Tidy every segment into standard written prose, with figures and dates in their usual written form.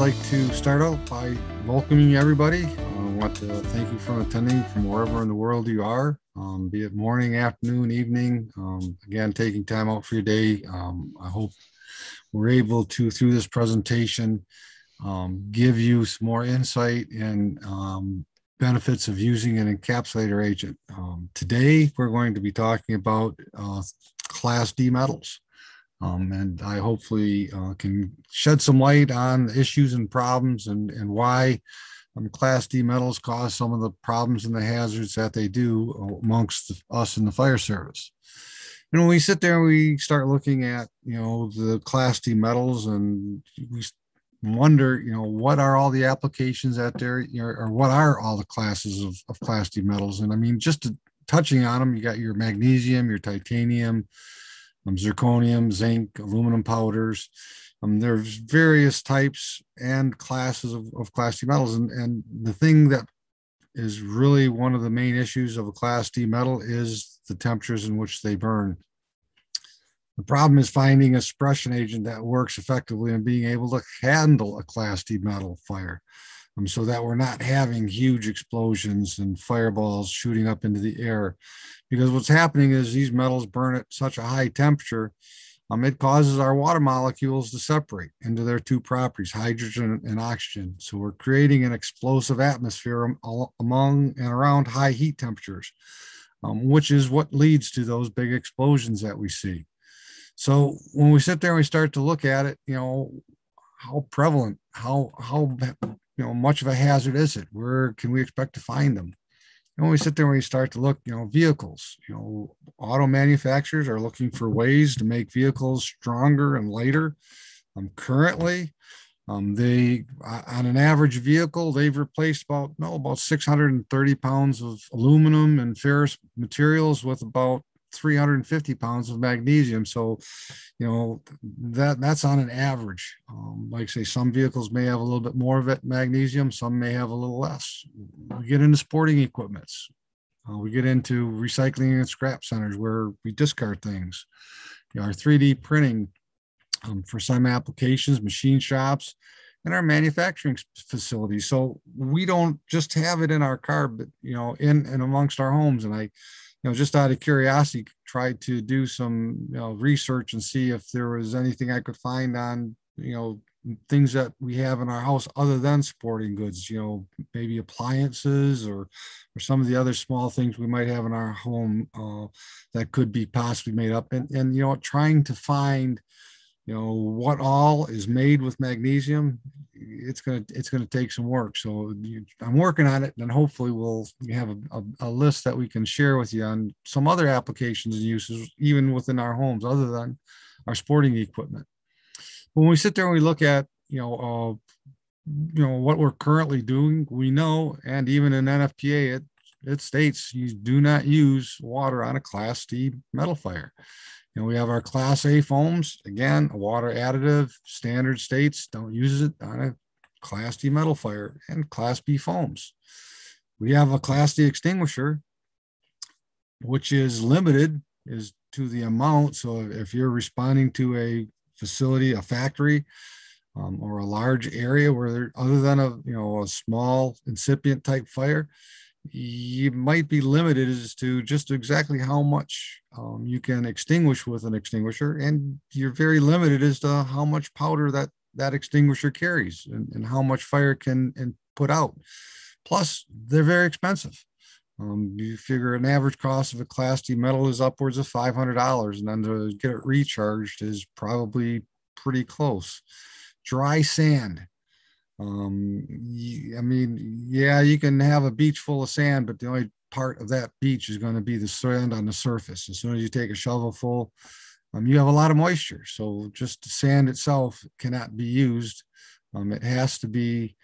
like to start out by welcoming everybody. I want to thank you for attending from wherever in the world you are, be it morning, afternoon, evening. Again, taking time out for your day. I hope we're able to, through this presentation, give you some more insight and benefits of using an encapsulator agent. Today, we're going to be talking about Class D metals. And I hopefully can shed some light on issues and problems and why Class D metals cause some of the problems and the hazards that they do amongst us in the fire service. You know, we sit there and we start looking at, the Class D metals, and we wonder, what are all the applications out there, or what are all the classes of Class D metals? And I mean, touching on them, you got your magnesium, your titanium, zirconium, zinc, aluminum powders. There's various types and classes of Class D metals. And the thing that is really one of the main issues of a Class D metal is the temperatures in which they burn. The problem is finding a suppression agent that works effectively and being able to handle a Class D metal fire, so that we're not having huge explosions and fireballs shooting up into the air. Because what's happening is these metals burn at such a high temperature, it causes our water molecules to separate into their two properties, hydrogen and oxygen. So we're creating an explosive atmosphere among and around high heat temperatures, which is what leads to those big explosions that we see. So when we sit there and we start to look at it, how prevalent, how much of a hazard is it? Where can we expect to find them? And when we sit there and we start to look, vehicles, auto manufacturers are looking for ways to make vehicles stronger and lighter. Currently, they, on an average vehicle, they've replaced about 630 pounds of aluminum and ferrous materials with about 350 pounds of magnesium. So, that's on an average. Like I say, some vehicles may have a little bit more of it, magnesium, some may have a little less. We get into sporting equipments. We get into recycling and scrap centers where we discard things. Our 3D printing for some applications, machine shops, and our manufacturing facilities. So we don't just have it in our car, but, in and amongst our homes. And I, just out of curiosity, tried to do some research and see if there was anything I could find on, things that we have in our house other than sporting goods, maybe appliances or some of the other small things we might have in our home that could be possibly made up. And trying to find, what all is made with magnesium, it's going to take some work. So I'm working on it, and hopefully we'll have a list that we can share with you on some other applications and uses, even within our homes, other than our sporting equipment. When we sit there and we look at, what we're currently doing, we know, and even in NFPA, it states you do not use water on a Class D metal fire. We have our Class A foams, again, a water additive, standard states, don't use it on a Class D metal fire, and Class B foams. We have a Class D extinguisher, which is limited is to the amount. So if you're responding to a facility, a factory, or a large area where other than a small incipient type fire, you might be limited as to just exactly how much you can extinguish with an extinguisher, and you're very limited as to how much powder that extinguisher carries and how much fire can put out. Plus, they're very expensive. You figure an average cost of a Class D metal is upwards of $500, and then to get it recharged is probably pretty close. Dry sand. You can have a beach full of sand, but the only part of that beach is going to be the sand on the surface. As soon as you take a shovel full, you have a lot of moisture. So just the sand itself cannot be used. It has to be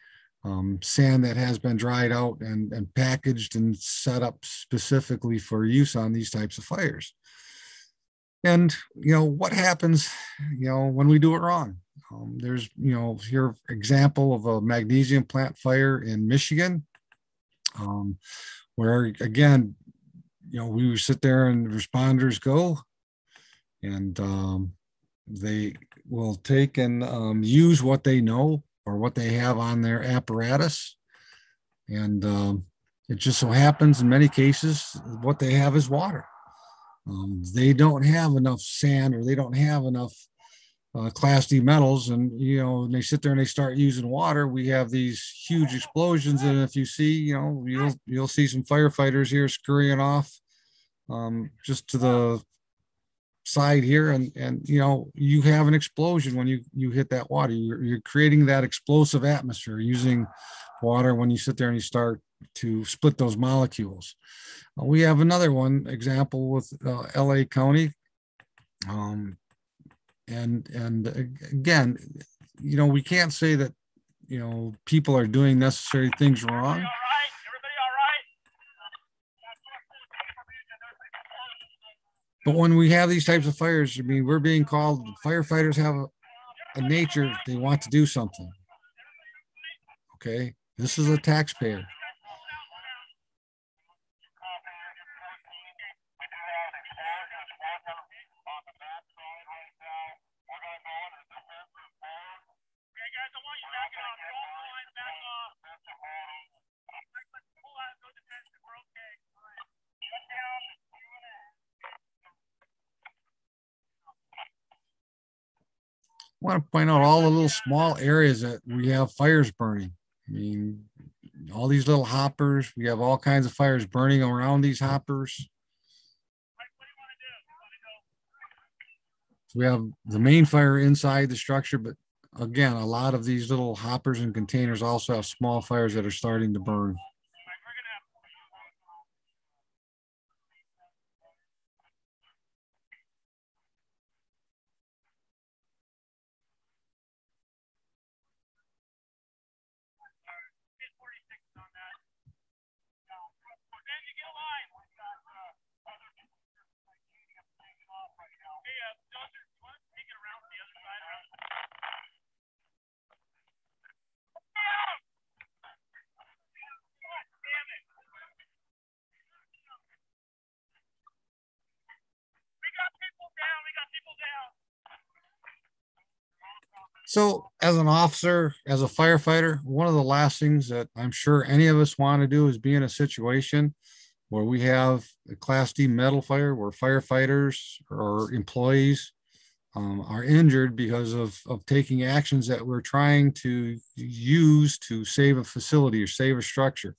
sand that has been dried out and packaged and set up specifically for use on these types of fires. And, what happens, when we do it wrong? There's, here example of a magnesium plant fire in Michigan, where again, we sit there and responders go, and they will take and use what they know or what they have on their apparatus. And it just so happens in many cases, what they have is water. They don't have enough sand, or they don't have enough Class D metals, and when they sit there and they start using water, we have these huge explosions. And if you see, you'll see some firefighters here scurrying off just to the side here, and you have an explosion when you hit that water. You're creating that explosive atmosphere using water when you sit there and you start to split those molecules. We have another one example with LA County. And again, we can't say that, people are doing necessary things wrong. Everybody all right? But when we have these types of fires, I mean, we're being called, firefighters have a nature, they want to do something. Okay, this is a taxpayer. I want to point out all the little small areas that we have fires burning. I mean, all these little hoppers, we have all kinds of fires burning around these hoppers. We have the main fire inside the structure, but again, a lot of these little hoppers and containers also have small fires that are starting to burn. So as an officer, as a firefighter, one of the last things that I'm sure any of us want to do is be in a situation where we have a Class D metal fire, where firefighters or employees are injured because of taking actions that we're trying to use to save a facility or save a structure.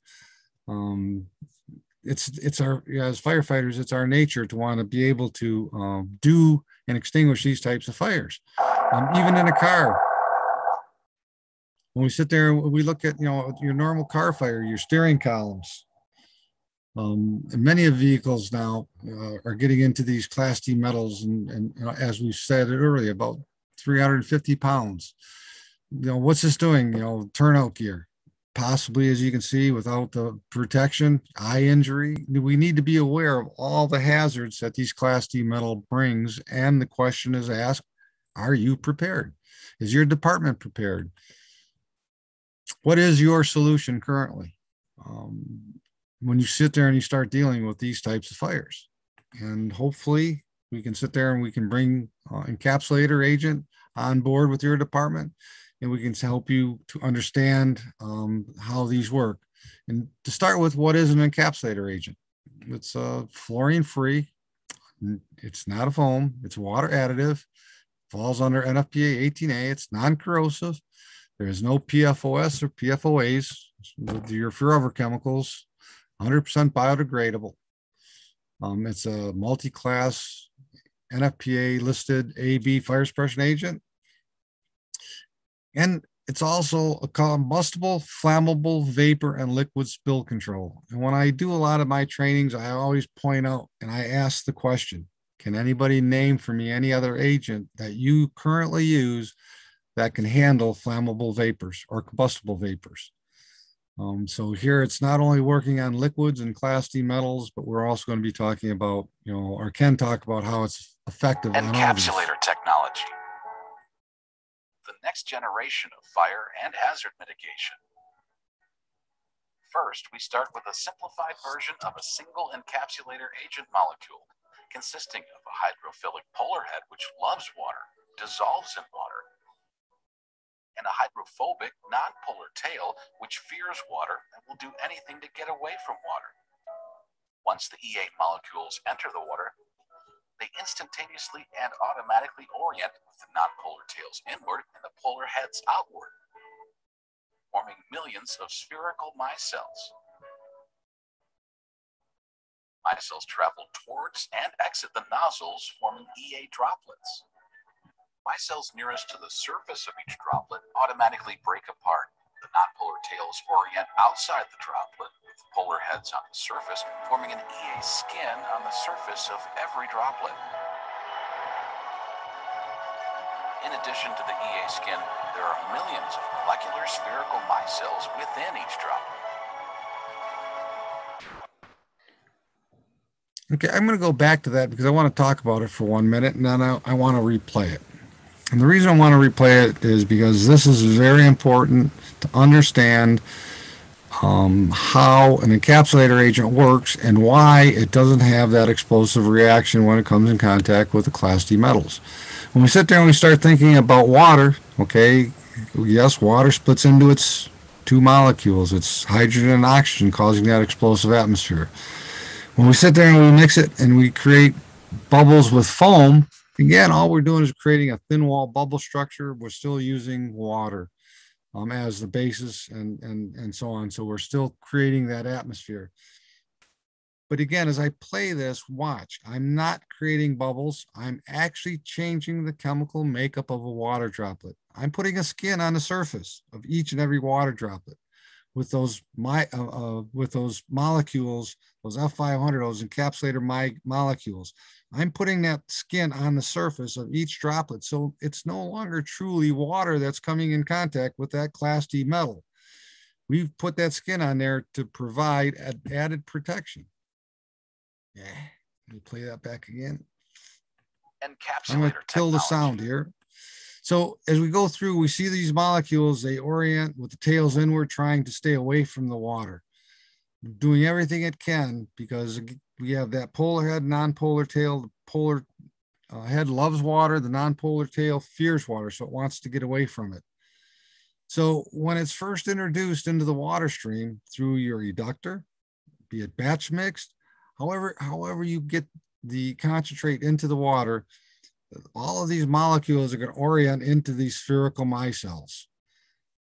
It's our, as firefighters, it's our nature to want to be able to do and extinguish these types of fires. Even in a car, when we sit there and we look at your normal car fire, your steering columns, and many of vehicles now are getting into these Class D metals, and as we said earlier, about 350 pounds. What's this doing? Turnout gear, possibly, as you can see, without the protection, eye injury. We need to be aware of all the hazards that these Class D metal brings, and the question is asked: are you prepared? Is your department prepared? What is your solution currently? When you sit there and you start dealing with these types of fires. And hopefully we can sit there and we can bring Encapsulator Agent on board with your department, and we can help you to understand how these work. And to start with, what is an Encapsulator Agent? It's fluorine free. It's not a foam. It's a water additive. Falls under NFPA 18A. It's non-corrosive. There is no PFOS or PFOAs. Your forever chemicals. 100% biodegradable. It's a multi-class NFPA listed AB fire suppression agent. And it's also a combustible, flammable, vapor, and liquid spill control. And when I do a lot of my trainings, I always point out and I ask the question, can anybody name for me any other agent that you currently use that can handle flammable vapors or combustible vapors? So here it's not only working on liquids and Class D metals, but we're also going to be talking about, or can talk about how it's effective on Encapsulator technology, the next generation of fire and hazard mitigation. First, we start with a simplified version of a single encapsulator agent molecule consisting of a hydrophilic polar head which loves water, dissolves in water, and a hydrophobic, non-polar tail which fears water and will do anything to get away from water. Once the E8 molecules enter the water, they instantaneously and automatically orient with the non-polar tails inward and the polar heads outward, forming millions of spherical micelles. Micelles travel towards and exit the nozzles, forming E8 droplets. Micelles nearest to the surface of each droplet automatically break apart. The non-polar tails orient outside the droplet, with polar heads on the surface, forming an E8 skin on the surface of every droplet. In addition to the E8 skin, there are millions of molecular spherical micelles within each droplet. Okay, I'm going to go back to that because I want to talk about it for 1 minute, and then I want to replay it. And the reason I want to replay it is because this is very important to understand how an encapsulator agent works and why it doesn't have that explosive reaction when it comes in contact with the Class D metals. When we sit there and we start thinking about water, okay, yes, water splits into its two molecules. It's hydrogen and oxygen, causing that explosive atmosphere. When we sit there and we mix it and we create bubbles with foam, again, all we're doing is creating a thin wall bubble structure. We're still using water as the basis and so on. So we're still creating that atmosphere. But again, as I play this, watch, I'm not creating bubbles. I'm actually changing the chemical makeup of a water droplet. I'm putting a skin on the surface of each and every water droplet with those molecules, those F500, those encapsulator molecules. I'm putting that skin on the surface of each droplet. So it's no longer truly water that's coming in contact with that Class D metal. We've put that skin on there to provide added protection. Yeah, let me play that back again. Encapsulator I'm going to kill the sound here. So as we go through, we see these molecules, they orient with the tails inward, trying to stay away from the water. Doing everything it can because we have that polar head, non-polar tail. The polar head loves water. The non-polar tail fears water, so it wants to get away from it. So when it's first introduced into the water stream through your eductor, be it batch mixed, however you get the concentrate into the water, all of these molecules are going to orient into these spherical micelles.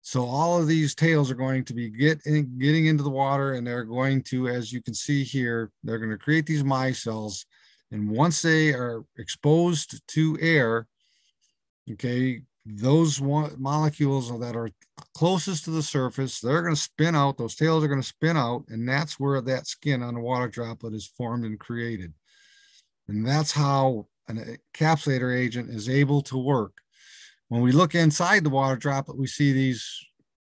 So all of these tails are going to be getting into the water, and they're going to, as you can see here, they're going to create these micelles. And once they are exposed to air, okay, those molecules that are closest to the surface, they're going to spin out, those tails are going to spin out, and that's where that skin on a water droplet is formed and created. And that's how an encapsulator agent is able to work. When we look inside the water droplet, we see these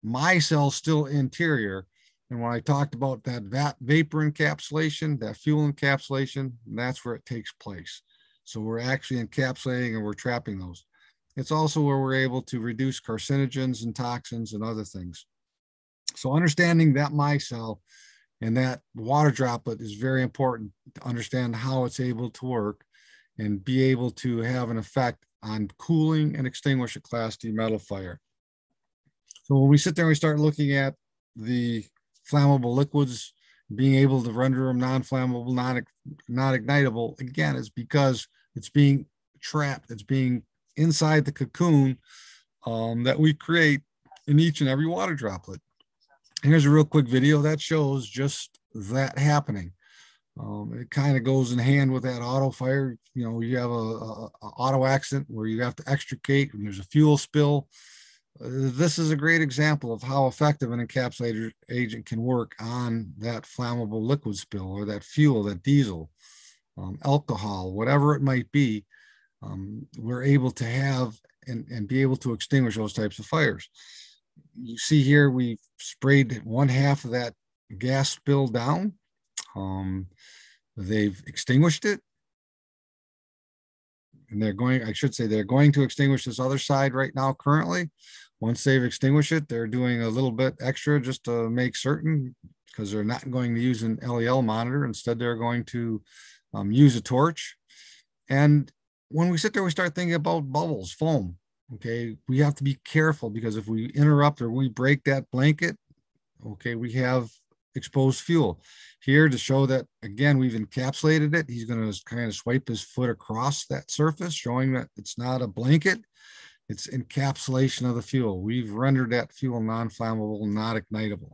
micelles still interior. And when I talked about that vapor encapsulation, that fuel encapsulation, that's where it takes place. So we're actually encapsulating and we're trapping those. It's also where we're able to reduce carcinogens and toxins and other things. So understanding that micelle and that water droplet is very important to understand how it's able to work and be able to have an effect on cooling and extinguish a Class D metal fire. So when we sit there and we start looking at the flammable liquids, being able to render them non-flammable, non-ignitable, again, it's because it's being trapped, it's being inside the cocoon that we create in each and every water droplet. And here's a real quick video that shows just that happening. It kind of goes in hand with that auto fire. You know, you have a auto accident where you have to extricate when there's a fuel spill. This is a great example of how effective an encapsulator agent can work on that flammable liquid spill or that fuel, that diesel, alcohol, whatever it might be. We're able to have and be able to extinguish those types of fires. You see here, we sprayed 1/2 of that gas spill down. They've extinguished it. And they're going to extinguish this other side right now currently. Once they've extinguished it, they're doing a little bit extra just to make certain, because they're not going to use an LEL monitor. Instead, they're going to use a torch. And when we sit there, we start thinking about bubbles, foam. Okay, we have to be careful because if we interrupt or we break that blanket, okay, we have exposed fuel. Here to show that, again, we've encapsulated it, he's going to kind of swipe his foot across that surface, showing that it's not a blanket, it's encapsulation of the fuel. We've rendered that fuel non-flammable, not ignitable.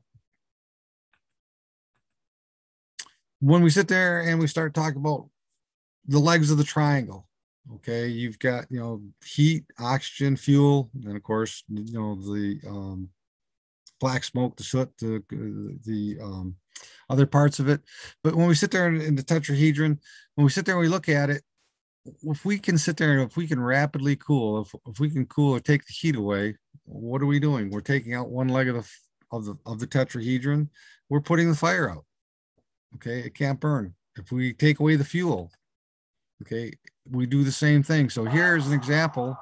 When we sit there and we start talking about the legs of the triangle, okay, you've got, heat, oxygen, fuel, and of course, the black smoke, the soot, the other parts of it. But when we sit there in the tetrahedron, when we sit there and we look at it, if we can sit there and if we can rapidly cool, if we can cool or take the heat away, what are we doing? We're taking out one leg of the tetrahedron. We're putting the fire out. Okay, it can't burn. If we take away the fuel, okay, we do the same thing. So here's an example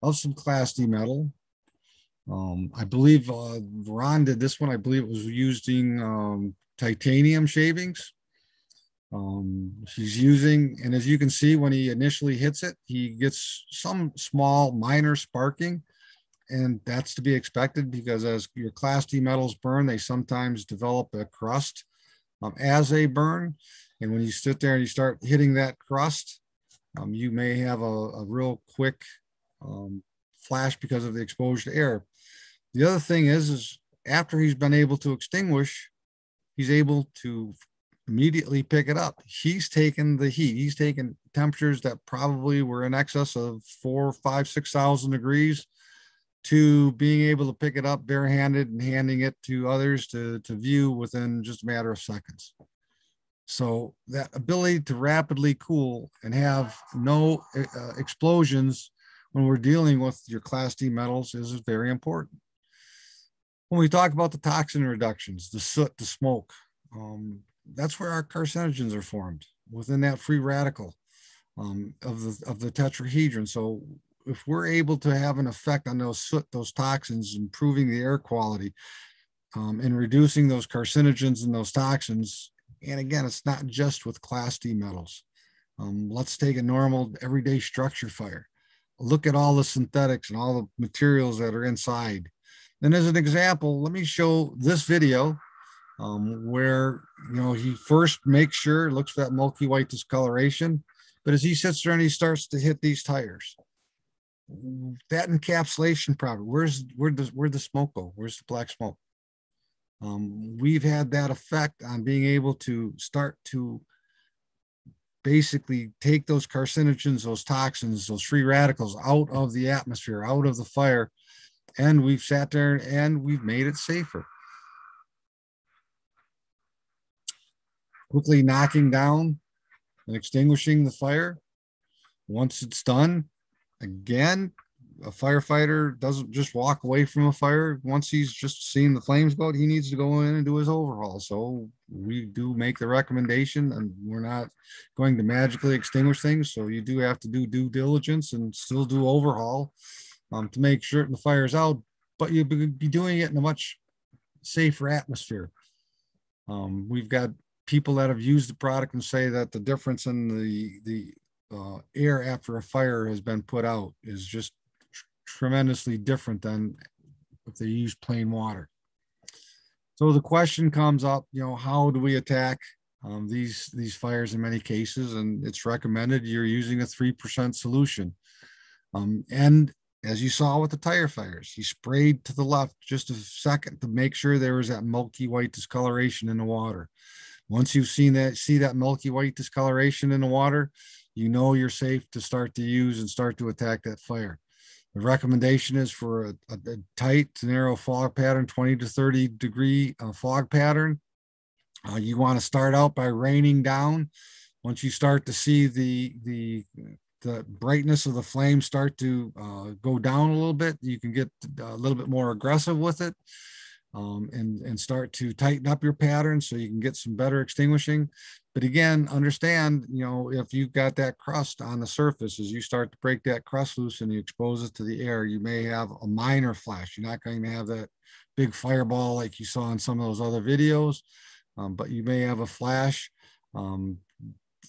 of some Class D metal. I believe Ron did this one. I believe it was using titanium shavings. He's using, and as you can see, when he initially hits it, he gets some small minor sparking, and that's to be expected because as your Class D metals burn, they sometimes develop a crust as they burn. And when you sit there and you start hitting that crust, you may have a real quick flash because of the exposure to air. The other thing is after he's been able to extinguish, he's able to immediately pick it up. He's taken the heat. He's taken temperatures that probably were in excess of 4, 5, 6,000 degrees to being able to pick it up barehanded and handing it to others to view within just a matter of seconds. So that ability to rapidly cool and have no explosions when we're dealing with your Class D metals is very important. When we talk about the toxin reductions, the soot, the smoke, that's where our carcinogens are formed within that free radical of the tetrahedron. So if we're able to have an effect on those soot, those toxins, improving the air quality and reducing those carcinogens and those toxins, and again, it's not just with Class D metals. Let's take a normal everyday structure fire. Look at all the synthetics and all the materials that are inside. And as an example, let me show this video where, he first makes sure, looks for that milky white discoloration, but as he sits there and he starts to hit these tires, that encapsulation problem, where'd the smoke go? Where's the black smoke? We've had that effect on being able to start to basically take those carcinogens, those toxins, those free radicals out of the atmosphere, out of the fire. And we've sat there and we've made it safer. Quickly knocking down and extinguishing the fire. Once it's done, again, a firefighter doesn't just walk away from a fire. Once he's just seen the flames go out, he needs to go in and do his overhaul. So we do make the recommendation, and we're not going to magically extinguish things. So you do have to do due diligence and still do overhaul to make sure the fire's out, but you'll be doing it in a much safer atmosphere. We've got people that have used the product and say that the difference in the air after a fire has been put out is just tremendously different than if they use plain water. So the question comes up, how do we attack these fires in many cases? And it's recommended you're using a 3% solution. And as you saw with the tire fires, he sprayed to the left just a second to make sure there was that milky white discoloration in the water. Once you've see that milky white discoloration in the water, you're safe to start to use and start to attack that fire. The recommendation is for a tight, narrow fog pattern, 20 to 30 degree fog pattern. You want to start out by raining down. Once you start to see the brightness of the flame start to go down a little bit, you can get a little bit more aggressive with it and start to tighten up your pattern so you can get some better extinguishing. But again, understand, if you've got that crust on the surface, as you start to break that crust loose and you expose it to the air, you may have a minor flash. You're not going to have that big fireball like you saw in some of those other videos, but you may have a flash.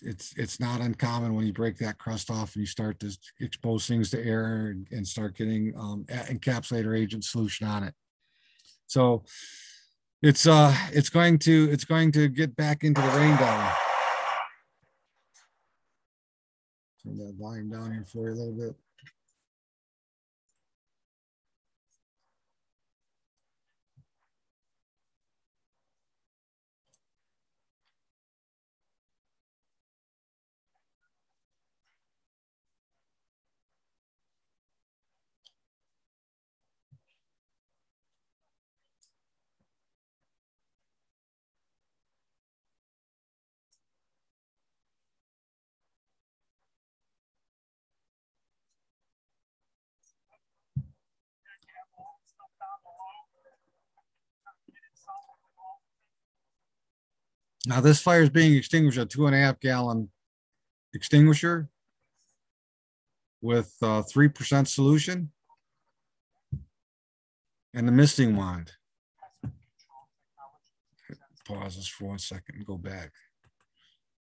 it's not uncommon when you break that crust off and you start to expose things to air and start getting encapsulator agent solution on it. So it's going to get back into the rain down. Turn that volume down here for you a little bit. Now this fire is being extinguished at 2.5 gallon extinguisher with 3% solution and the misting wand. Pause this for 1 second and go back.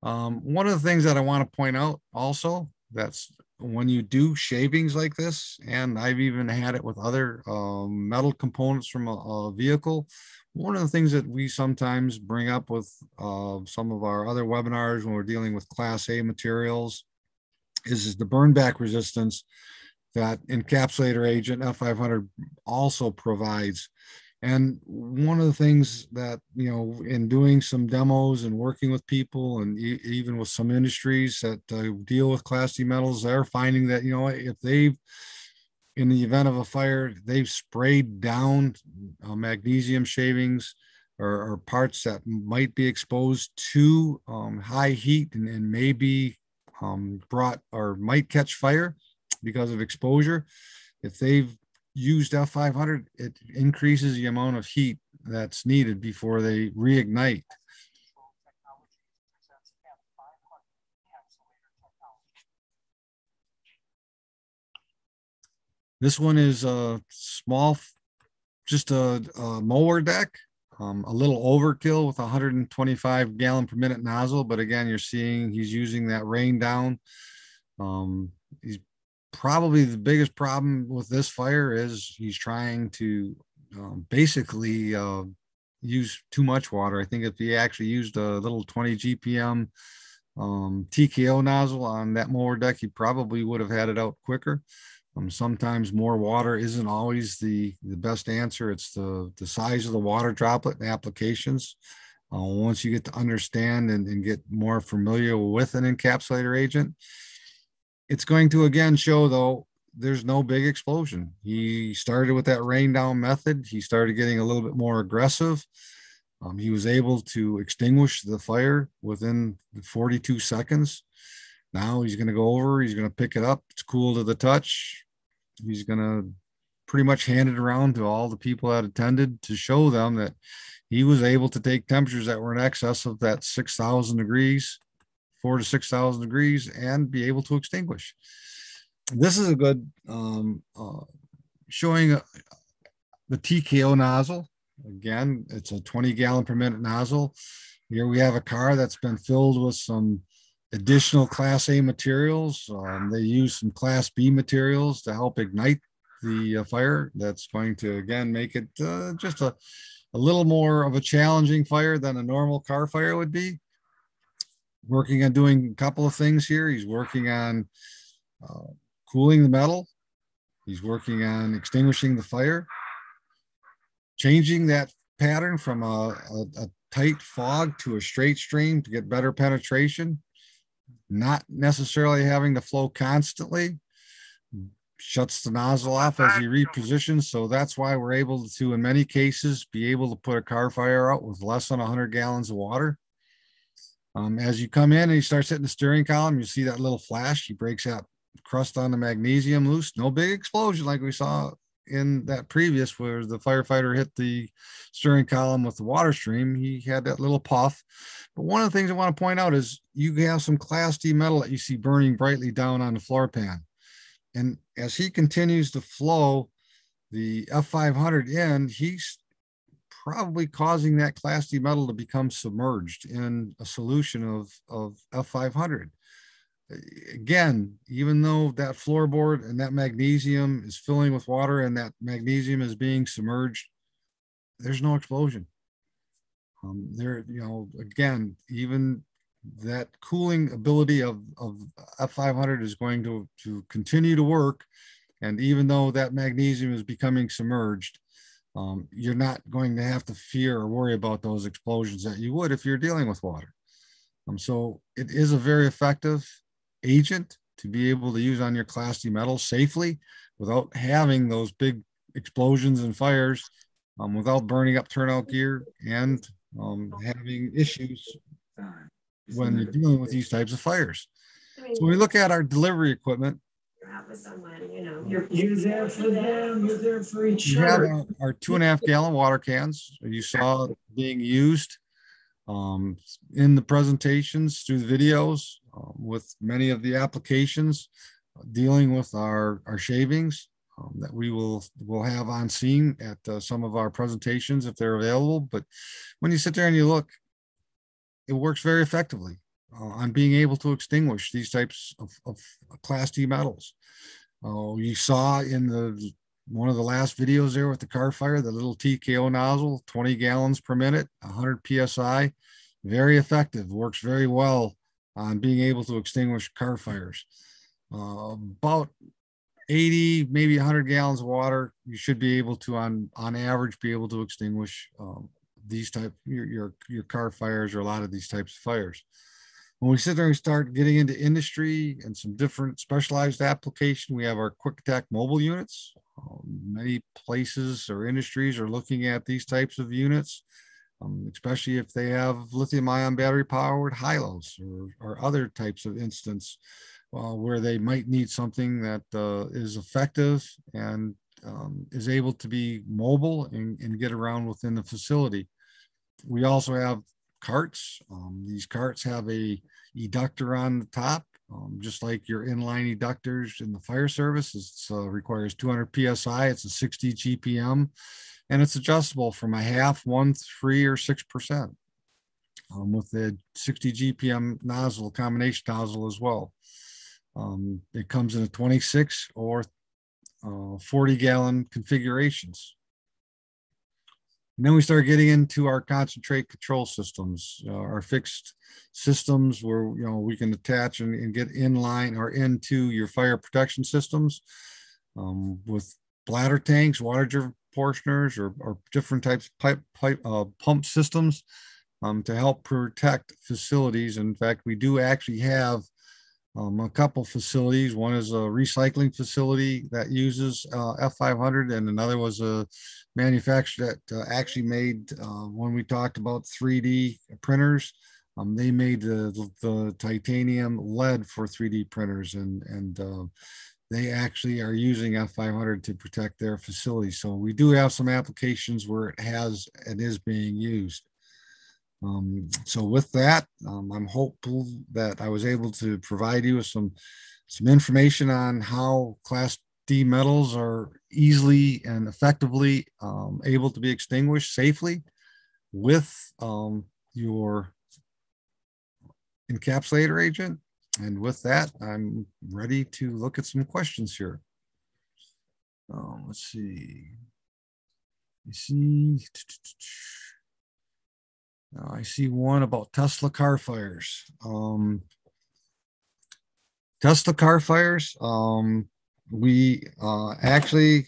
One of the things that I want to point out also, that's when you do shavings like this, and I've even had it with other metal components from a vehicle, one of the things that we sometimes bring up with some of our other webinars when we're dealing with Class A materials is the burn back resistance that Encapsulator Agent F500 also provides. And one of the things that, you know, in doing some demos and working with people and even with some industries that deal with Class D metals, they're finding that, you know, if they've, in the event of a fire, they've sprayed down magnesium shavings or parts that might be exposed to high heat and maybe brought or might catch fire because of exposure. If they've used F500, it increases the amount of heat that's needed before they reignite. This one is a small, just a mower deck, a little overkill with 125 gallon per minute nozzle. But again, you're seeing he's using that rain down. He's probably the biggest problem with this fire is he's trying to basically use too much water. I think if he actually used a little 20 GPM TKO nozzle on that mower deck, he probably would have had it out quicker. Sometimes more water isn't always the best answer. It's the size of the water droplet and applications. Once you get to understand and get more familiar with an encapsulator agent, it's going to again show, though, there's no big explosion. He started with that rain down method. He started getting a little bit more aggressive. He was able to extinguish the fire within 42 seconds. Now he's going to go over, he's going to pick it up. It's cool to the touch. He's going to pretty much hand it around to all the people that attended to show them that he was able to take temperatures that were in excess of that 6,000 degrees, 4,000 to 6,000 degrees, and be able to extinguish. This is a good showing the TKO nozzle. Again, it's a 20 gallon per minute nozzle. Here we have a car that's been filled with some additional Class A materials. They use some Class B materials to help ignite the fire. That's going to, again, make it just a little more of a challenging fire than a normal car fire would be. Working on doing a couple of things here. He's working on cooling the metal. He's working on extinguishing the fire, changing that pattern from a tight fog to a straight stream to get better penetration, not necessarily having to flow constantly. Shuts the nozzle off as he repositions. So that's why we're able to, in many cases, be able to put a car fire out with less than 100 gallons of water. As you come in and he starts hitting the steering column, you see that little flash. He breaks that crust on the magnesium loose. No big explosion like we saw in that previous where the firefighter hit the steering column with the water stream. He had that little puff. But one of the things I want to point out is you have some Class D metal that you see burning brightly down on the floor pan. And as he continues to flow the F500 in, he's probably causing that Class D metal to become submerged in a solution of F500. Again, even though that floorboard and that magnesium is filling with water and that magnesium is being submerged, there's no explosion. Again, even that cooling ability of F500 is going to continue to work. And even though that magnesium is becoming submerged, you're not going to have to fear or worry about those explosions that you would if you're dealing with water. So it is a very effective agent to be able to use on your Class D metals safely without having those big explosions and fires, without burning up turnout gear and having issues when you're dealing with these types of fires. So when we look at our delivery equipment, you're there for them, you're there for each other. We have our 2.5 gallon water cans. You saw being used in the presentations through the videos, with many of the applications dealing with our shavings that we will have on scene at some of our presentations if they're available. But when you sit there and you look, it works very effectively on being able to extinguish these types of Class D metals. You saw in one of the last videos there with the car fire, the little TKO nozzle, 20 gallons per minute, 100 PSI, very effective, works very well on being able to extinguish car fires. About 80, maybe 100 gallons of water, you should be able to, on average, be able to extinguish these type your car fires or a lot of these types of fires. When we sit there and start getting into industry and some different specialized application, we have our quick attack mobile units. Many places or industries are looking at these types of units, especially if they have lithium ion battery powered high-lows or other types of instance where they might need something that is effective and is able to be mobile and get around within the facility. We also have carts. These carts have a eductor on the top, just like your inline eductors in the fire service. It requires 200 PSI. It's a 60 GPM, and it's adjustable from a half, 1, 3, or 6%, with the 60 GPM nozzle, combination nozzle as well. It comes in a 26 or 40 gallon configurations. And then we start getting into our concentrate control systems, our fixed systems where we can attach and get in line or into your fire protection systems with bladder tanks, water driven portioners, or different types of pump systems to help protect facilities. In fact, we do actually have a couple facilities. One is a recycling facility that uses F500, and another was a manufacturer that actually made, when we talked about 3D printers, they made the titanium lead for 3D printers, and they actually are using F500 to protect their facilities. So we do have some applications where it is being used. So with that, I'm hopeful that I was able to provide you with some information on how Class D metals are easily and effectively able to be extinguished safely with your encapsulator agent. And with that, I'm ready to look at some questions here. Let's see. I see one about Tesla car fires. Tesla car fires, we actually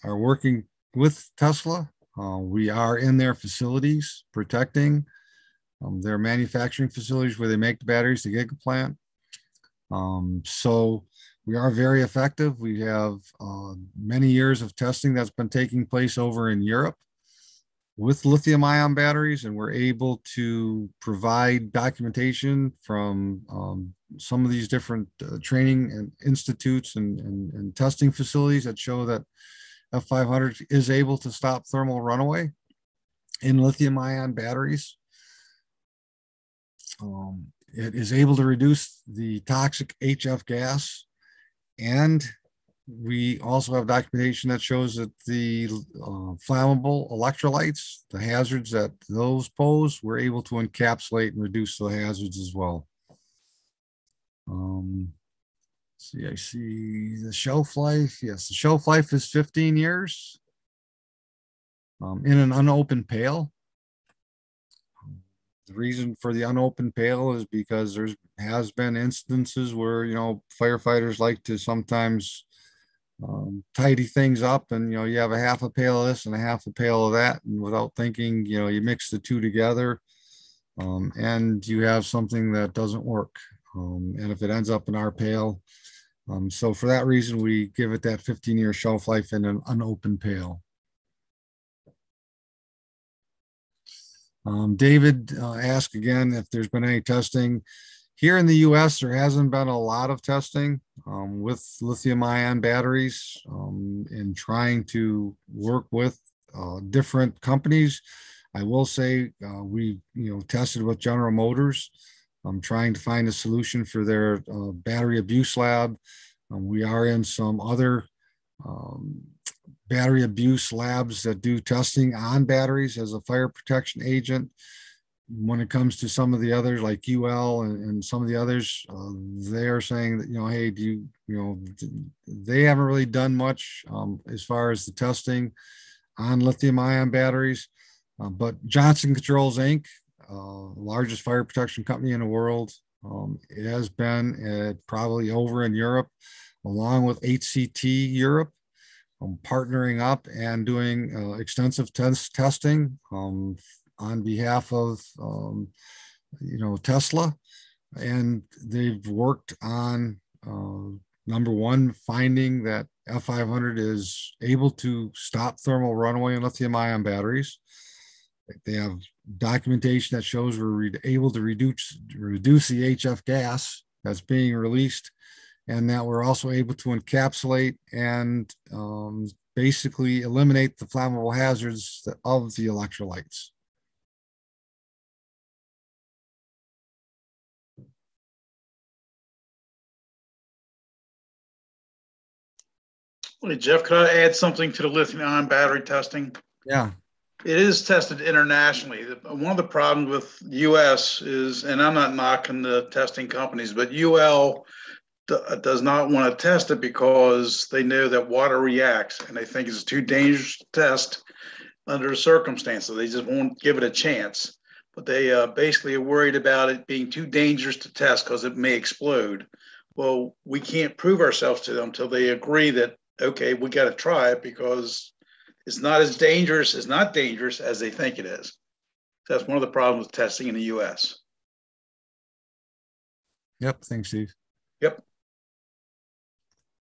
are working with Tesla. We are in their facilities protecting their manufacturing facilities where they make the batteries, the gigaplant. So we are very effective. We have many years of testing that's been taking place over in Europe with lithium ion batteries, and we're able to provide documentation from some of these different training and institutes and testing facilities that show that F500 is able to stop thermal runaway in lithium ion batteries. It is able to reduce the toxic HF gas and We also have documentation that shows that the flammable electrolytes, the hazards that those pose, we're able to encapsulate and reduce the hazards as well. See, I see the shelf life. Yes, the shelf life is 15 years in an unopened pail. The reason for the unopened pail is because there has been instances where, firefighters like to sometimes tidy things up, and you have a half a pail of this and a half a pail of that, and without thinking, you mix the two together, and you have something that doesn't work. And if it ends up in our pail, so for that reason, we give it that 15-year shelf life in an unopened pail. David asked again if there's been any testing. Here in the US, there hasn't been a lot of testing with lithium-ion batteries in trying to work with different companies. I will say we tested with General Motors. Trying to find a solution for their battery abuse lab. We are in some other battery abuse labs that do testing on batteries as a fire protection agent. When it comes to some of the others like UL and some of the others, they are saying that, hey, they haven't really done much as far as the testing on lithium ion batteries. But Johnson Controls Inc., largest fire protection company in the world, it has been probably over in Europe, along with HCT Europe, partnering up and doing extensive testing on behalf of Tesla, and they've worked on number one, finding that F500 is able to stop thermal runaway in lithium-ion batteries. They have documentation that shows we're able to reduce the HF gas that's being released, and that we're also able to encapsulate and basically eliminate the flammable hazards of the electrolytes. Hey, Jeff, could I add something to the lithium-ion battery testing? Yeah. It is tested internationally. One of the problems with US is, and I'm not knocking the testing companies, but UL does not want to test it because they know that water reacts and they think it's too dangerous to test under the circumstances. They just won't give it a chance. But they basically are worried about it being too dangerous to test because it may explode. Well, we can't prove ourselves to them until they agree that, okay, we got to try it because it's not as dangerous, it's not dangerous as they think it is. That's one of the problems with testing in the US. Yep. Thanks, Steve. Yep.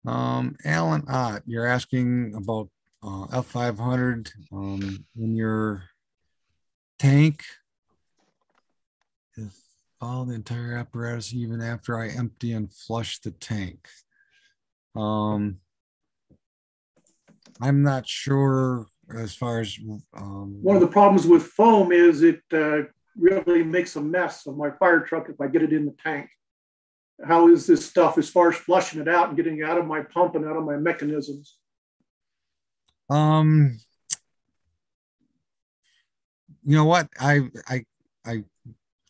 Alan Ott, you're asking about F500 in your tank. If follow the entire apparatus even after I empty and flush the tank. I'm not sure as far as one of the problems with foam is it really makes a mess of my fire truck if I get it in the tank. How is this stuff as far as flushing it out and getting it out of my pump and out of my mechanisms? You know what? I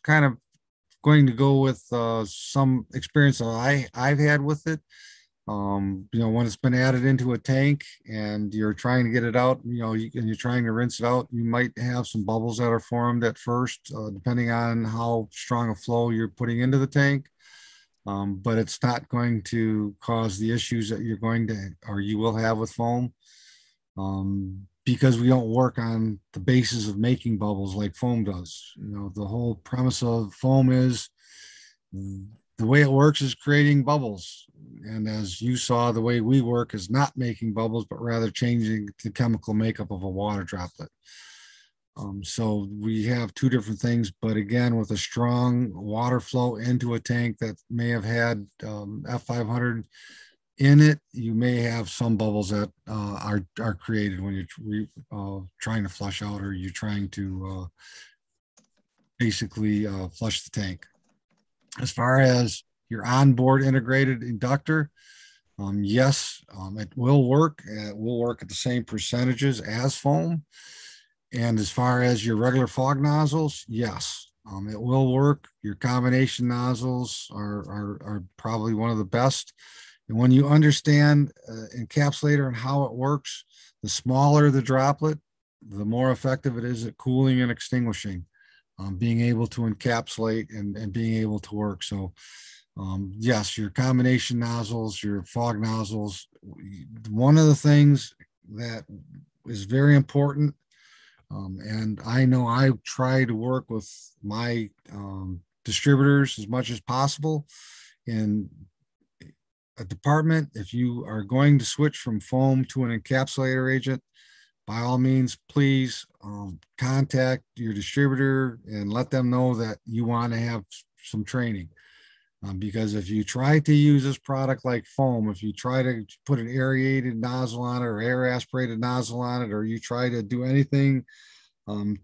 kind of going to go with some experience that I've had with it. When it's been added into a tank and you're trying to get it out, and you're trying to rinse it out, you might have some bubbles that are formed at first, depending on how strong a flow you're putting into the tank. But it's not going to cause the issues that you're going to, or you will have with foam, because we don't work on the basis of making bubbles like foam does. The whole premise of foam is the way it works is creating bubbles. And as you saw, the way we work is not making bubbles, but rather changing the chemical makeup of a water droplet. So we have two different things, but again, with a strong water flow into a tank that may have had F500 in it, you may have some bubbles that are created when you're trying to flush out, or you're trying to basically flush the tank. As far as your onboard integrated inductor, Yes, it will work. It will work at the same percentages as foam. And as far as your regular fog nozzles, yes, it will work. Your combination nozzles are probably one of the best. And when you understand encapsulator and how it works, the smaller the droplet, the more effective it is at cooling and extinguishing, being able to encapsulate and being able to work. So yes, your combination nozzles, your fog nozzles, one of the things that is very important, and I know I try to work with my distributors as much as possible. In a department, if you are going to switch from foam to an encapsulator agent, by all means, please contact your distributor and let them know that you want to have some training. Because if you try to use this product like foam, if you try to put an aerated nozzle on it or air aspirated nozzle on it, or you try to do anything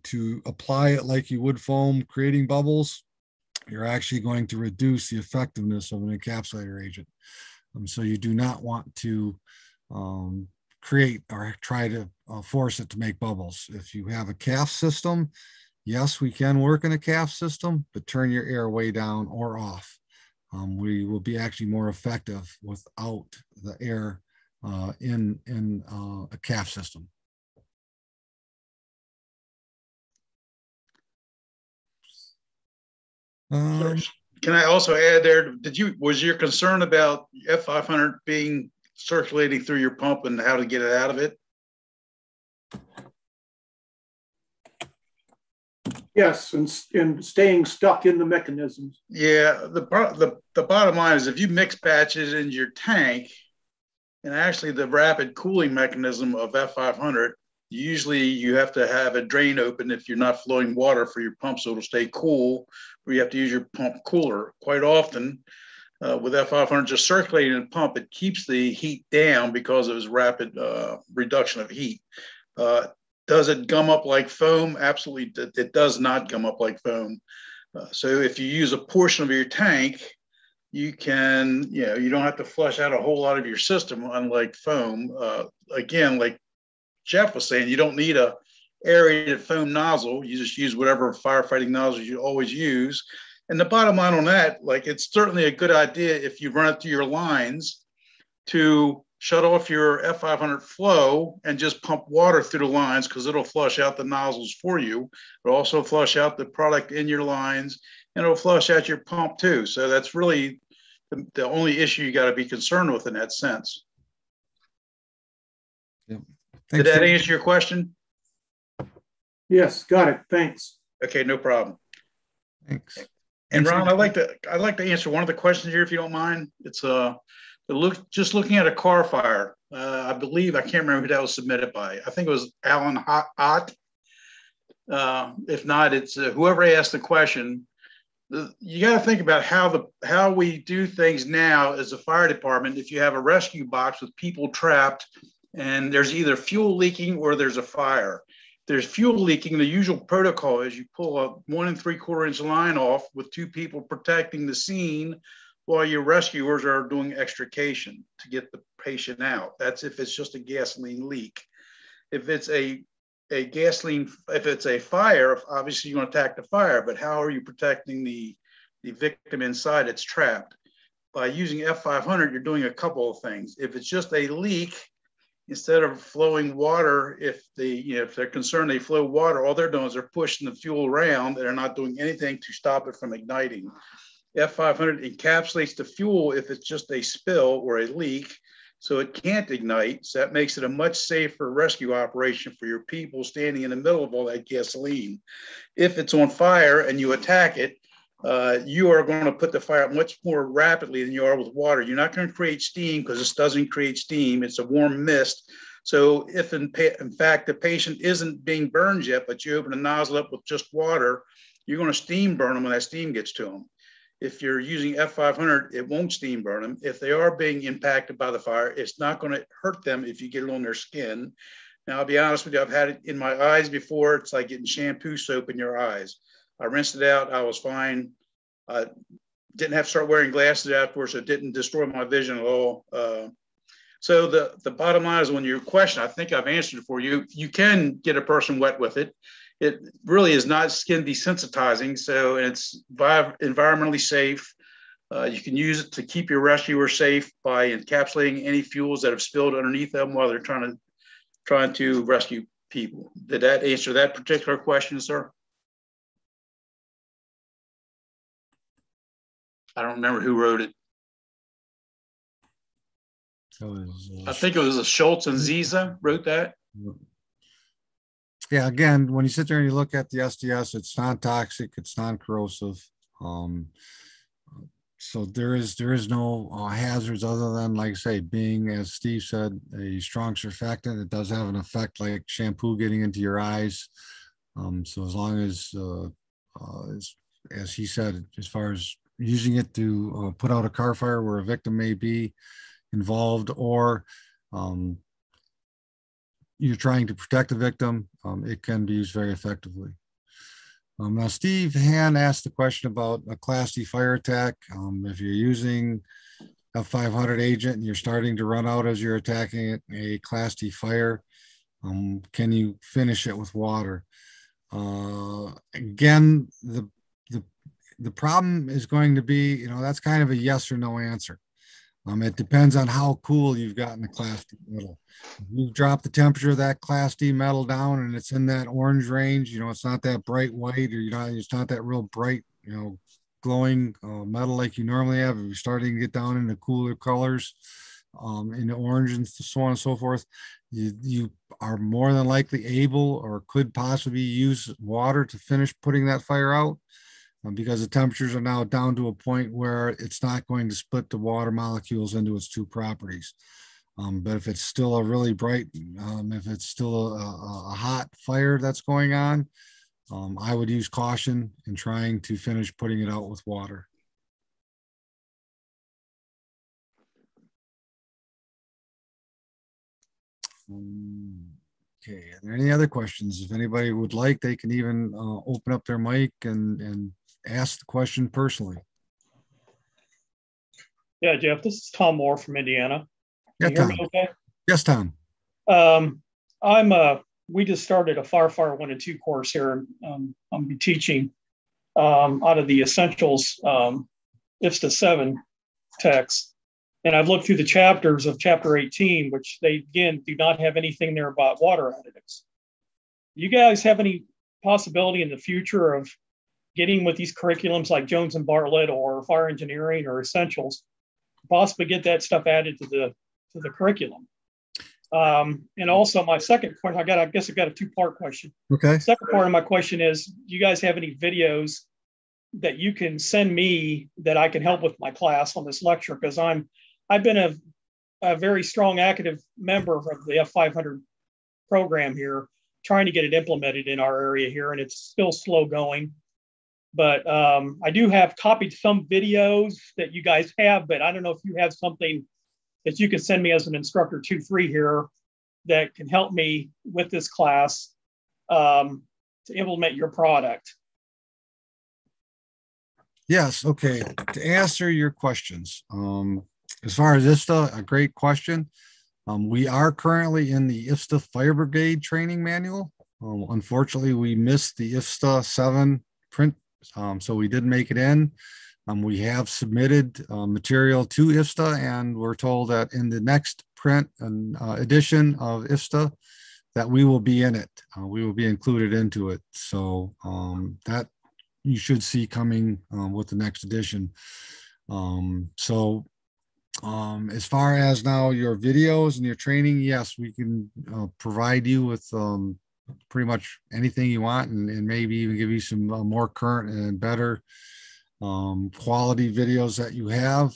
to apply it like you would foam, creating bubbles, you're actually going to reduce the effectiveness of an encapsulator agent. So you do not want to create or try to force it to make bubbles. If you have a calf system, yes, we can work in a calf system, but turn your air way down or off. We will be actually more effective without the air in a calf system. Can I also add there, was your concern about F500 being circulating through your pump and how to get it out of it? Yes, and staying stuck in the mechanisms. Yeah, the bottom line is if you mix batches in your tank, and actually the rapid cooling mechanism of F500, usually you have to have a drain open if you're not flowing water for your pump so it'll stay cool, or you have to use your pump cooler. Quite often with F500 just circulating in the pump, it keeps the heat down because of its rapid reduction of heat. Does it gum up like foam? Absolutely, it does not gum up like foam. So if you use a portion of your tank, you can, you don't have to flush out a whole lot of your system, unlike foam. Again, like Jeff was saying, you don't need a aerated foam nozzle. You just use whatever firefighting nozzle you always use. And the bottom line on that, like, it's certainly a good idea if you run it through your lines to shut off your F500 flow and just pump water through the lines, because it'll flush out the nozzles for you. It'll also flush out the product in your lines, and it'll flush out your pump too. So that's really the only issue you got to be concerned with in that sense. Yep. Did that answer your question? Yes, got it. Thanks. Okay, no problem. Thanks. And Ron, I'd like to answer one of the questions here, if you don't mind. It's just looking at a car fire. I believe, I can't remember who that was submitted by. I think it was Alan Ott. If not, it's whoever asked the question. You got to think about how we do things now as a fire department. If you have a rescue box with people trapped and there's either fuel leaking or there's a fire. If there's fuel leaking, the usual protocol is you pull a 1 3/4 inch line off with 2 people protecting the scene while your rescuers are doing extrication to get the patient out. That's if it's just a gasoline leak. If it's a fire, obviously you want to attack the fire, but how are you protecting the victim inside that's trapped? By using F500, you're doing a couple of things. If it's just a leak, instead of flowing water, if they're concerned they flow water, all they're doing is they're pushing the fuel around. They're not doing anything to stop it from igniting. F500 encapsulates the fuel if it's just a spill or a leak, so it can't ignite. So that makes it a much safer rescue operation for your people standing in the middle of all that gasoline. If it's on fire and you attack it, you are going to put the fire out much more rapidly than you are with water. You're not going to create steam, because this doesn't create steam. It's a warm mist. So if in fact the patient isn't being burned yet, but you open a nozzle up with just water, you're going to steam burn them when that steam gets to them. If you're using F500, it won't steam burn them. If they are being impacted by the fire, it's not going to hurt them if you get it on their skin. Now, I'll be honest with you, I've had it in my eyes before. It's like getting shampoo soap in your eyes. I rinsed it out. I was fine. I didn't have to start wearing glasses afterwards. So it didn't destroy my vision at all. So the bottom line is, when your question, I think I've answered it for you. You can get a person wet with it. It really is not skin desensitizing, so it's environmentally safe. You can use it to keep your rescuer safe by encapsulating any fuels that have spilled underneath them while they're trying to rescue people. Did that answer that particular question, sir? I don't remember who wrote it. I think it was a Schultz and Ziza wrote that. Yeah, again, when you sit there and you look at the SDS, it's non-toxic, it's non-corrosive. So there is no hazards other than, like I say, being, as Steve said, a strong surfactant. It does have an effect like shampoo getting into your eyes. So as long as he said, as far as using it to put out a car fire where a victim may be involved, or you're trying to protect the victim, it can be used very effectively. Now, Steve Han asked the question about a Class D fire attack. If you're using F500 Agent and you're starting to run out as you're attacking a Class D fire, can you finish it with water? Again, the problem is going to be, that's kind of a yes or no answer. It depends on how cool you've gotten the Class D metal. If you've dropped the temperature of that Class D metal down and it's in that orange range, it's not that bright white, or it's not that real bright, glowing metal like you normally have. If you're starting to get down into cooler colors, in the orange and so on and so forth, you are more than likely able or could possibly use water to finish putting that fire out. Because the temperatures are now down to a point where it's not going to split the water molecules into its two properties. But if it's still a really bright, if it's still a hot fire that's going on, I would use caution in trying to finish putting it out with water. Okay, are there any other questions? If anybody would like, they can even open up their mic and ask the question personally. Yeah, Jeff, this is Tom Moore from Indiana. Yeah, Can you hear Tom. me okay? Yes, Tom. We just started a Firefighter 1 and 2 course here. I'll be teaching out of the Essentials IFSTA 7 text. And I've looked through the chapters of chapter 18, which they, again, do not have anything there about water additives. You guys have any possibility in the future of getting with these curriculums like Jones and Bartlett or fire engineering or essentials, possibly get that stuff added to the curriculum? And also my second question, I guess I got a two-part question. Okay. Second part of my question is, do you guys have any videos that you can send me that I can help with my class on this lecture? Because I've been a very strong active member of the F500 program here, trying to get it implemented in our area here, and it's still slow going. But I do have copied some videos that you guys have, but I don't know if you have something that you can send me as an instructor 2-3 here that can help me with this class to implement your product. Yes. Okay. To answer your questions, as far as IFSTA, a great question. We are currently in the IFSTA Fire Brigade training manual. Unfortunately, we missed the IFSTA 7 print, so we didn't make it in. We have submitted material to IFSTA, and we're told that in the next print and edition of IFSTA that we will be in it. We will be included into it. So that you should see coming with the next edition. As far as now your videos and your training, yes, we can provide you with pretty much anything you want, and maybe even give you some more current and better quality videos that you have.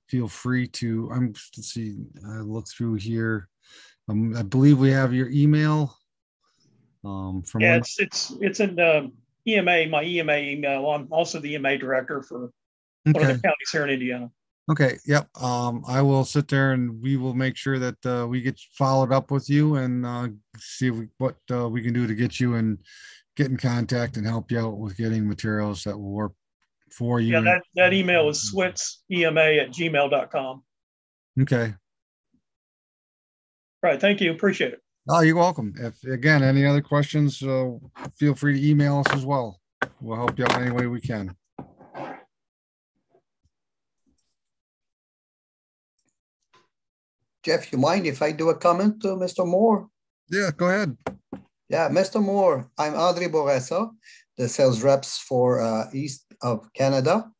Feel free to, let's see, I look through here. I believe we have your email. Yeah, it's in the EMA, my EMA email. I'm also the EMA director for one of the counties here in Indiana. Okay. Yep. I will sit there and we will make sure that we get followed up with you and see what we can do to get you and get in contact and help you out with getting materials that will work for you. Yeah, that email is switsema@gmail.com. Okay. Right. Thank you. Appreciate it. Oh, you're welcome. If again, any other questions, feel free to email us as well. We'll help you out any way we can. Jeff, you mind if I do a comment to Mr. Moore? Yeah, go ahead. Yeah, Mr. Moore, I'm Audrey Boressa, the sales reps for East of Canada.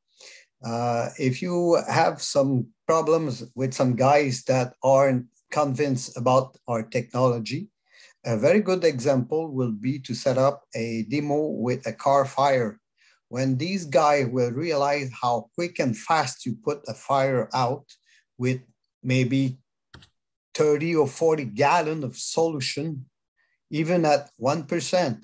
If you have some problems with some guys that aren't convinced about our technology, a very good example will be to set up a demo with a car fire. When these guys will realize how quick and fast you put a fire out with maybe 30 or 40 gallons of solution, even at 1%,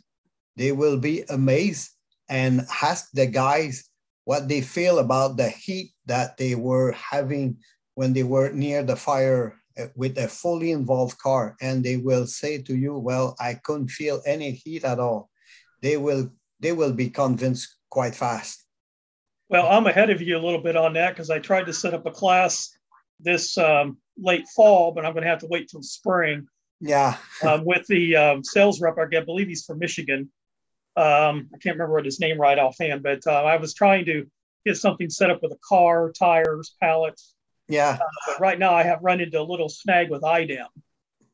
they will be amazed and ask the guys what they feel about the heat that they were having when they were near the fire with a fully involved car. And they will say to you, well, I couldn't feel any heat at all. They will be convinced quite fast. Well, I'm ahead of you a little bit on that because I tried to set up a class this late fall, but I'm going to have to wait till spring. Yeah. With the sales rep, I believe he's from Michigan. I can't remember what his name right offhand, but I was trying to get something set up with a car, tires, pallets. Yeah. But right now I have run into a little snag with IDEM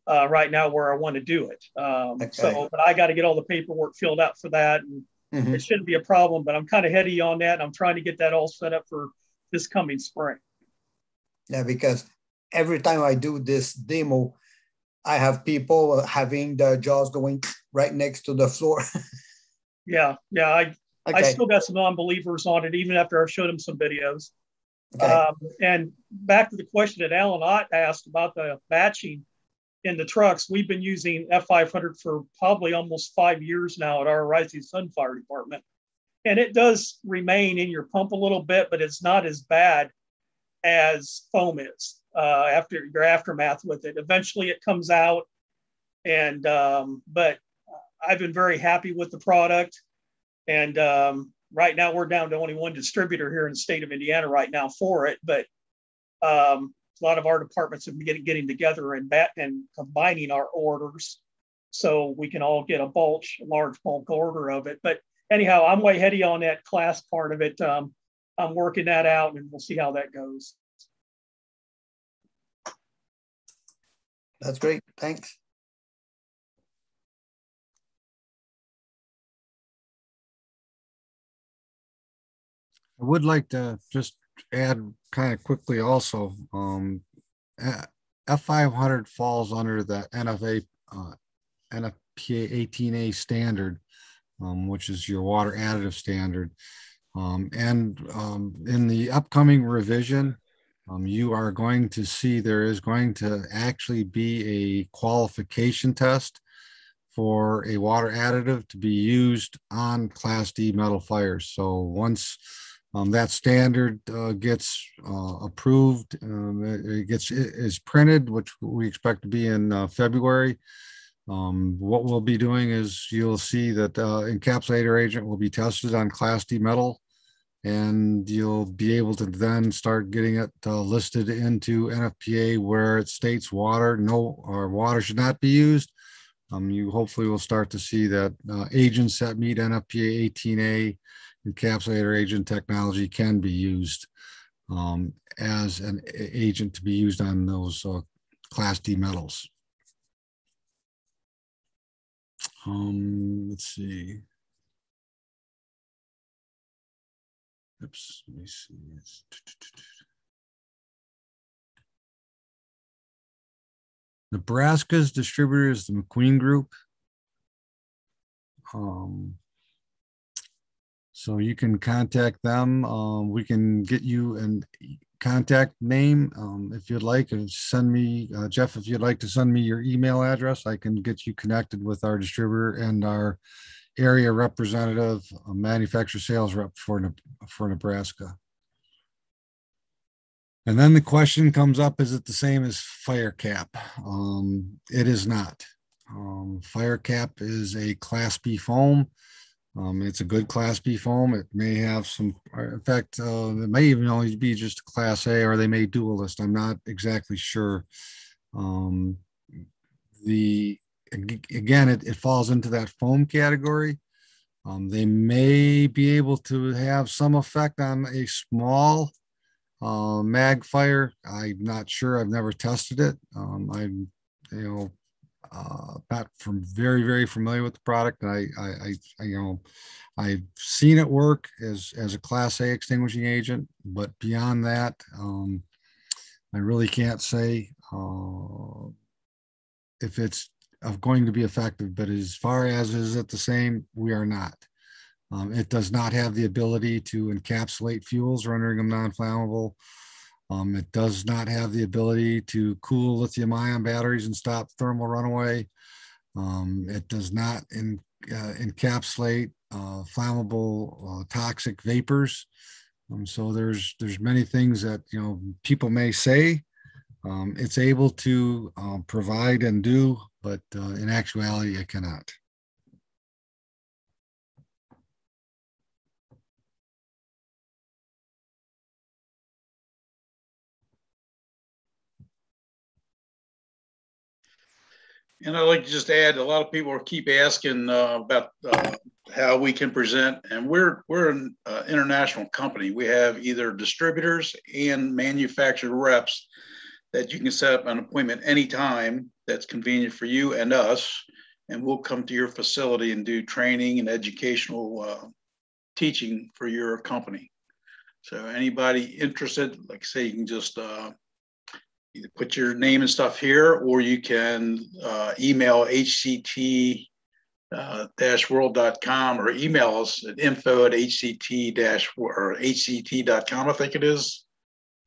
right now where I want to do it. Okay. So, but I got to get all the paperwork filled out for that. And it shouldn't be a problem, but I'm kind of heady on that. And I'm trying to get that all set up for this coming spring. Yeah, because every time I do this demo, I have people having their jaws going right next to the floor. Yeah. I still got some non-believers on it, even after I showed them some videos. Okay. And back to the question that Alan Ott asked about the batching in the trucks, we've been using F500 for probably almost 5 years now at our Rising Sun Fire Department. And it does remain in your pump a little bit, but it's not as bad as foam is after your aftermath with it. Eventually it comes out, and but I've been very happy with the product. And right now we're down to only one distributor here in the state of Indiana right now for it. But a lot of our departments have been getting together and combining our orders so we can all get a large bulk order of it. But anyhow, I'm way heady on that class part of it. I'm working that out, and we'll see how that goes. That's great. Thanks. I would like to just add kind of quickly also, F500 falls under the NFPA 18A standard, which is your water additive standard. In the upcoming revision, you are going to see there is going to actually be a qualification test for a water additive to be used on Class D metal fires. So once that standard gets approved, it is printed, which we expect to be in February. What we'll be doing is you'll see that Encapsulator Agent will be tested on Class D metal, and you'll be able to then start getting it listed into NFPA where it states water should not be used. You hopefully will start to see that agents that meet NFPA 18A Encapsulator Agent technology can be used as an agent to be used on those Class D metals. Let's see. Oops, let me see. Nebraska's distributor is the McQueen Group. So you can contact them. We can get you a contact name if you'd like, and send me, Jeff, if you'd like to send me your email address, I can get you connected with our distributor and our area representative, manufacturer sales rep for Nebraska. And then the question comes up, is it the same as fire cap? It is not. Fire cap is a Class B foam. It's a good Class B foam. It may have some, in fact, it may even only be just a Class A, or they may dual list. I'm not exactly sure. Again, it falls into that foam category. They may be able to have some effect on a small mag fire. I'm not sure. I've never tested it. I'm, not very, very familiar with the product. I've seen it work as a Class A extinguishing agent, but beyond that, I really can't say if it's going to be effective. But as far as is it the same, we are not. It does not have the ability to encapsulate fuels, rendering them non-flammable. It does not have the ability to cool lithium-ion batteries and stop thermal runaway. It does not encapsulate flammable toxic vapors. So there's many things that people may say it's able to provide and do, but in actuality, it cannot. And I'd like to just add, a lot of people keep asking about how we can present, and we're an international company. We have either distributors and manufacturer reps that you can set up an appointment anytime that's convenient for you and us, and we'll come to your facility and do training and educational teaching for your company. So anybody interested, like I say, you can just either put your name and stuff here, or you can email hct-world.com or email us at info@hct-or hct.com, I think it is.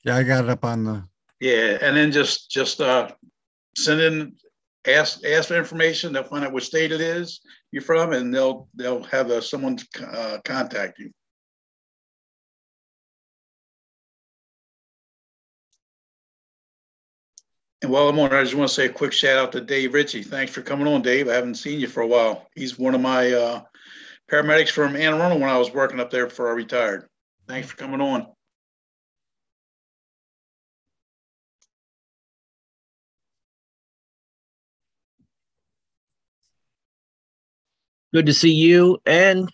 Yeah, I got it up on the. Yeah, and then just send in, ask for information. They'll find out what state it is you're from, and they'll have someone contact you. And while I'm on it, I just want to say a quick shout out to Dave Ritchie. Thanks for coming on, Dave. I haven't seen you for a while. He's one of my paramedics from Anne Arundel when I was working up there before I retired. Thanks for coming on. Good to see you and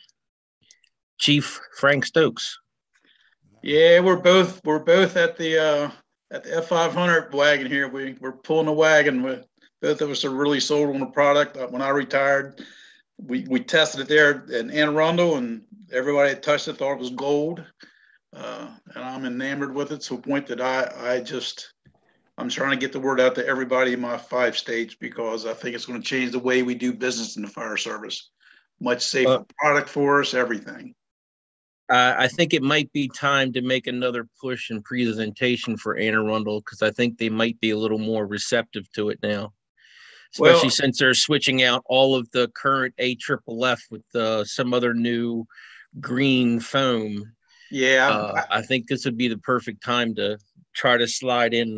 Chief Frank Stokes. Yeah, we're both at the F500 wagon here. We're pulling the wagon. Both of us are really sold on the product. When I retired, we tested it there in Anne Arundel, and everybody that touched it thought it was gold. And I'm enamored with it to the point that I'm trying to get the word out to everybody in my 5 states, because I think it's going to change the way we do business in the fire service. Much safer product for us, everything. I think it might be time to make another push and presentation for Anne Arundel, because I think they might be a little more receptive to it now, especially since they're switching out all of the current AFFF with some other new green foam. Yeah, I think this would be the perfect time to try to slide in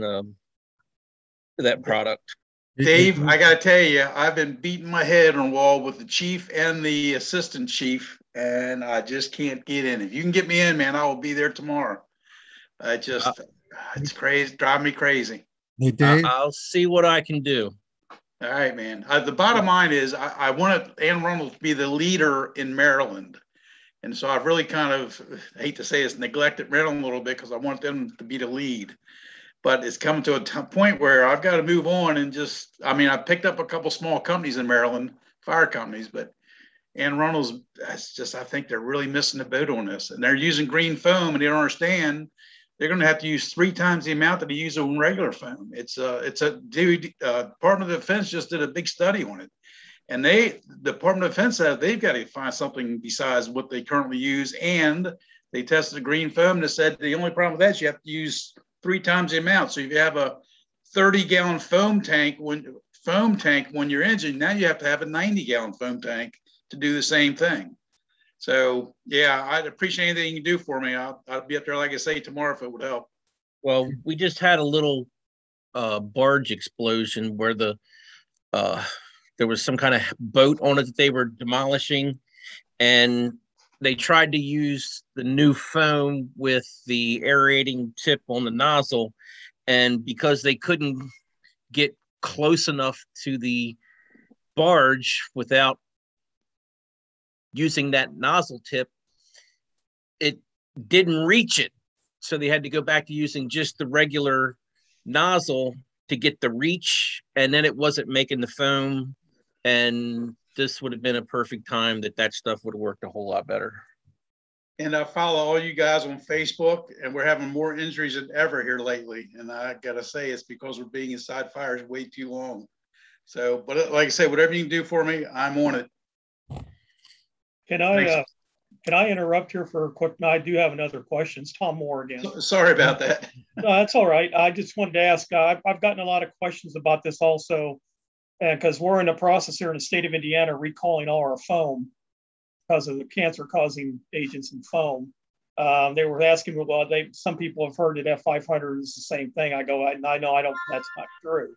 that product. Dave, I got to tell you, I've been beating my head on the wall with the chief and the assistant chief, and I just can't get in. If you can get me in, man, I will be there tomorrow. It's crazy, driving me crazy. Hey, Dave. I'll see what I can do. All right, man. The bottom line is I want Anne Arundel to be the leader in Maryland. And so I've really kind of, I hate to say it's neglected Maryland a little bit, because I want them to be the lead. But it's coming to a point where I've got to move on and I picked up a couple small companies in Maryland, fire companies, but Anne Arundel's, I think they're really missing the boat on this. And they're using green foam, and they don't understand they're going to have to use 3 times the amount that they use on regular foam. Department of Defense just did a big study on it. And the Department of Defense said they've got to find something besides what they currently use. And they tested the green foam and they said the only problem with that is you have to use 3 times the amount. So if you have a 30-gallon foam tank when you're engine, now you have to have a 90-gallon foam tank to do the same thing. So yeah, I'd appreciate anything you can do for me. I'll be up there, like I say, tomorrow if it would help. Well, we just had a little barge explosion where there was some kind of boat on it that they were demolishing, and they tried to use the new foam with the aerating tip on the nozzle, and because they couldn't get close enough to the barge without using that nozzle tip, it didn't reach it. So they had to go back to using just the regular nozzle to get the reach, and then it wasn't making the foam. And this would have been a perfect time that stuff would have worked a whole lot better. And I follow all you guys on Facebook, and we're having more injuries than ever here lately. And I got to say, it's because we're being inside fires way too long. So, but like I said, whatever you can do for me, I'm on it. Can I interrupt here for a quick? No, I do have another question. It's Tom Moore again. Sorry about that. No, that's all right. I just wanted to ask. I've gotten a lot of questions about this also, and because we're in the process here in the state of Indiana recalling all our foam because of the cancer-causing agents in foam. They were asking, well, some people have heard that F500 is the same thing. I go, I know, I don't. That's not true.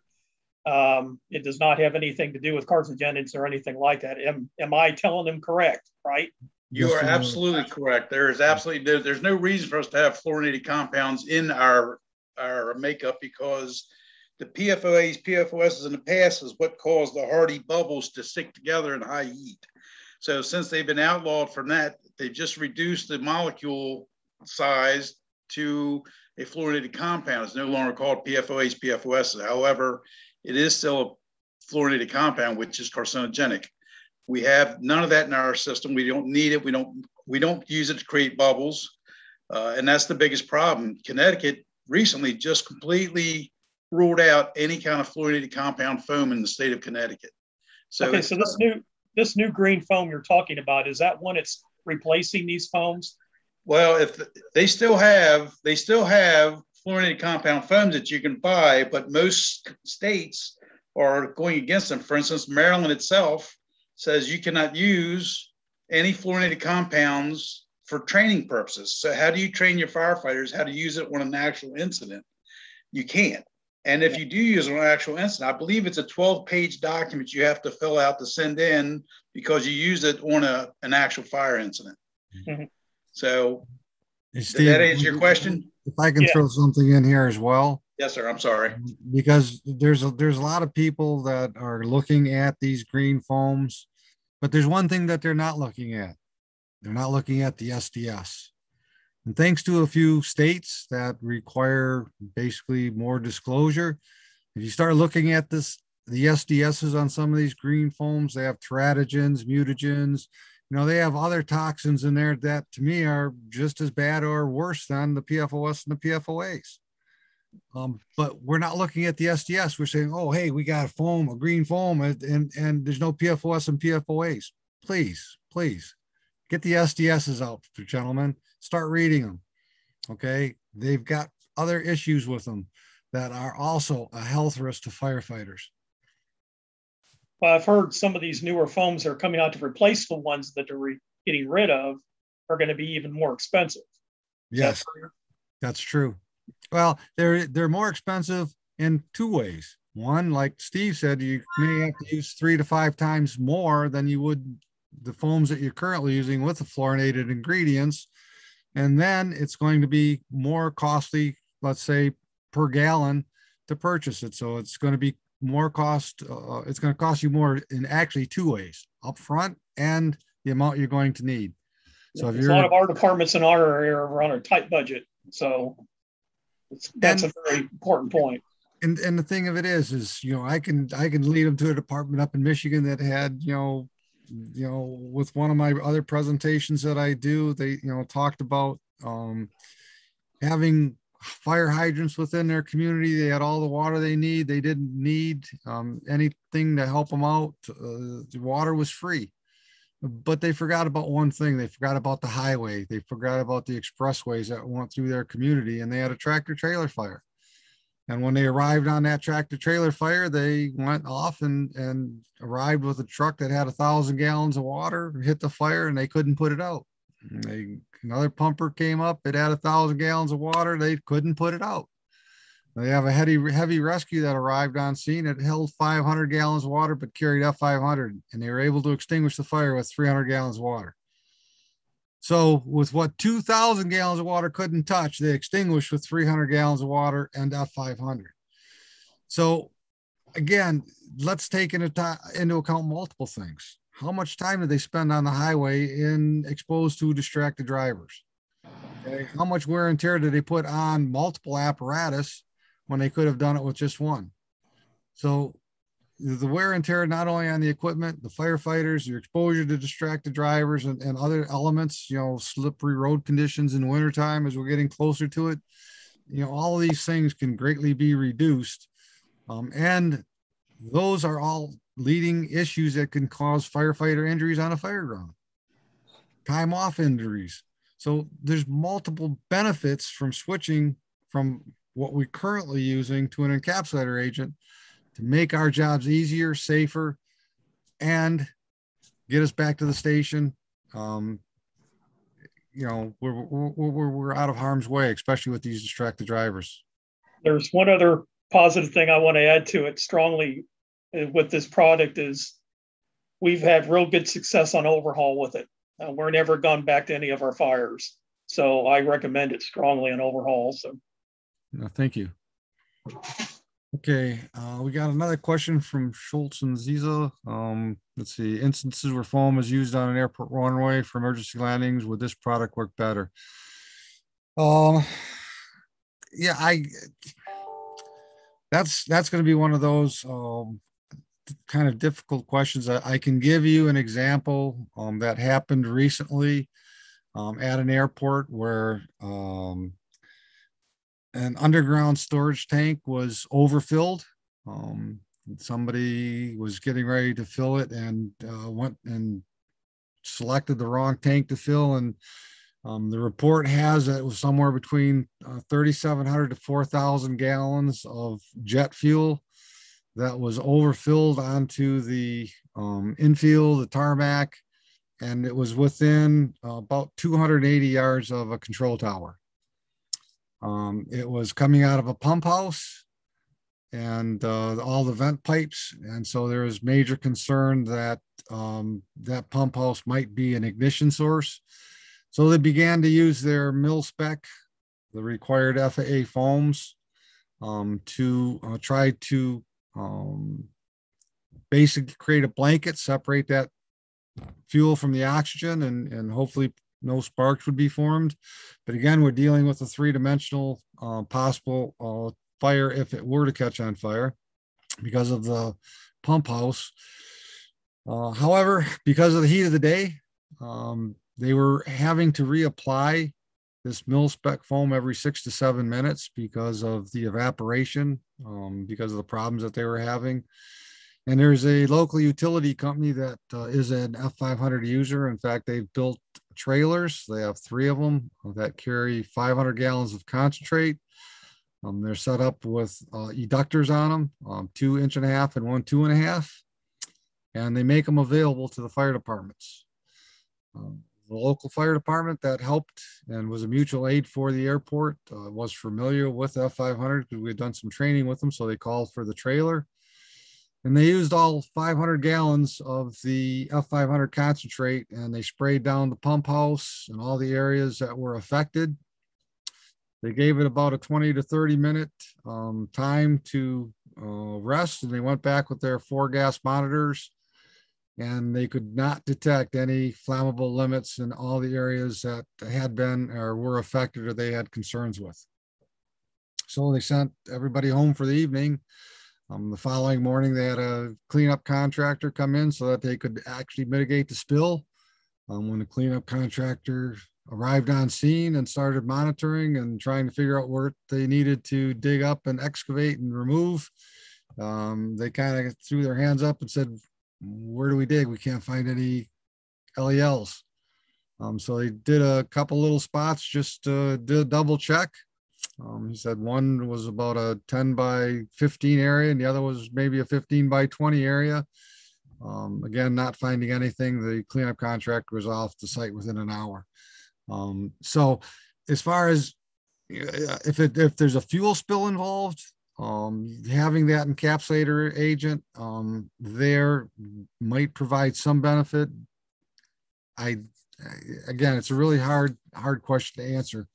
It does not have anything to do with carcinogens or anything like that. Am I telling them correct? Right? You are absolutely correct. There's no reason for us to have fluorinated compounds in our makeup, because the PFOAs, PFOSs in the past is what caused the hardy bubbles to stick together in high heat. So since they've been outlawed from that, they've just reduced the molecule size to a fluorinated compound. It's no longer called PFOAs, PFOSs. However, it is still a fluorinated compound, which is carcinogenic. We have none of that in our system. We don't need it. We don't use it to create bubbles. And that's the biggest problem. Connecticut recently just completely ruled out any kind of fluorinated compound foam in the state of Connecticut. So, okay, so this new green foam you're talking about, is that one it's replacing these foams? Well, if they still have fluorinated compound foams that you can buy, but most states are going against them. For instance, Maryland itself says you cannot use any fluorinated compounds for training purposes. So how do you train your firefighters how to use it on an actual incident? You can't. And if you do use it on an actual incident, I believe it's a 12-page document you have to fill out to send in because you use it on an actual fire incident. Mm-hmm. So Steve, did that answer your question? If I can throw something in here as well. Yes, sir. I'm sorry. Because there's a lot of people that are looking at these green foams, but there's one thing that they're not looking at. They're not looking at the SDS. And thanks to a few states that require basically more disclosure, if you start looking at the SDSs on some of these green foams, they have teratogens, mutagens. They have other toxins in there that to me are just as bad or worse than the PFOS and the PFOAs. But we're not looking at the SDS. We're saying, oh, hey, we got a green foam, and there's no PFOS and PFOAs. Please get the SDSs out, gentlemen. Start reading them. Okay. They've got other issues with them that are also a health risk to firefighters. Well, I've heard some of these newer foams that are coming out to replace the ones that they're getting rid of are going to be even more expensive. Yes, that's true. Well, they're more expensive in two ways. One, like Steve said, you may have to use 3 to 5 times more than you would the foams that you're currently using with the fluorinated ingredients. And then it's going to be more costly, let's say, per gallon to purchase it. So it's going to be more cost. It's going to cost you more in actually 2 ways: upfront and the amount you're going to need. So if a lot of our departments in our area are on a tight budget. So that's a very important point. And the thing of it is I can lead them to a department up in Michigan that had, with one of my other presentations that I do, they, talked about having fire hydrants within their community. They had all the water they need. They didn't need anything to help them out. The water was free, but they forgot about one thing. They forgot about the highway. They forgot about the expressways that went through their community, and they had a tractor trailer fire. And when they arrived on that tractor trailer fire, they went off and arrived with a truck that had 1,000 gallons of water, hit the fire, and they couldn't put it out. Another pumper came up, it had 1,000 gallons of water, they couldn't put it out. They have a heavy rescue that arrived on scene. It held 500 gallons of water, but carried F500, and they were able to extinguish the fire with 300 gallons of water. So with what 2,000 gallons of water couldn't touch, they extinguished with 300 gallons of water and F500. So again, let's take into account multiple things. How much time did they spend on the highway exposed to distracted drivers? Okay. How much wear and tear did they put on multiple apparatus when they could have done it with just one? So the wear and tear, not only on the equipment, the firefighters, your exposure to distracted drivers and other elements, slippery road conditions in the wintertime as we're getting closer to it, all of these things can greatly be reduced. And those are all leading issues that can cause firefighter injuries on a fire ground, time off injuries. So there's multiple benefits from switching from what we're currently using to an encapsulator agent to make our jobs easier, safer, and get us back to the station. We're out of harm's way, especially with these distracted drivers. There's one other positive thing I want to add to it strongly with this product is we've had real good success on overhaul with it. We're never gone back to any of our fires. So I recommend it strongly on overhaul. So thank you. Okay, we got another question from Schultz and Ziza. Let's see, instances where foam is used on an airport runway for emergency landings, would this product work better? That's going to be one of those kind of difficult questions. I can give you an example that happened recently at an airport where an underground storage tank was overfilled. Somebody was getting ready to fill it and went and selected the wrong tank to fill. And the report has that it was somewhere between 3,700 to 4,000 gallons of jet fuel that was overfilled onto the infield, the tarmac, and it was within about 280 yards of a control tower. It was coming out of a pump house and all the vent pipes. And so there was major concern that that pump house might be an ignition source. So they began to use their mil spec, the required FAA foams, to try to basically create a blanket, separate that fuel from the oxygen, and hopefully no sparks would be formed. But again, we're dealing with a three-dimensional possible fire if it were to catch on fire because of the pump house. However, because of the heat of the day, they were having to reapply this mil spec foam every 6 to 7 minutes because of the evaporation, because of the problems that they were having. And there's a local utility company that is an F500 user. In fact, they've built trailers. They have 3 of them that carry 500 gallons of concentrate. They're set up with eductors on them, 2.5 inch and one 2.5. And they make them available to the fire departments. The local fire department that helped and was a mutual aid for the airport was familiar with F500 because we had done some training with them. So they called for the trailer. And they used all 500 gallons of the F500 concentrate and they sprayed down the pump house and all the areas that were affected. They gave it about a 20 to 30 minute time to rest, and they went back with their 4 gas monitors and they could not detect any flammable limits in all the areas that had been or were affected or they had concerns with. So they sent everybody home for the evening. The following morning, they had a cleanup contractor come in so that they could actually mitigate the spill. When the cleanup contractor arrived on scene and started monitoring and trying to figure out where they needed to dig up and excavate and remove, they kind of threw their hands up and said, "Where do we dig? We can't find any LELs." So they did a couple little spots just to do a double check. He said one was about a 10 by 15 area and the other was maybe a 15 by 20 area. Again, not finding anything. The cleanup contractor was off the site within an hour. So as far as if there's a fuel spill involved, having that encapsulator agent there might provide some benefit. Again, it's a really hard question to answer.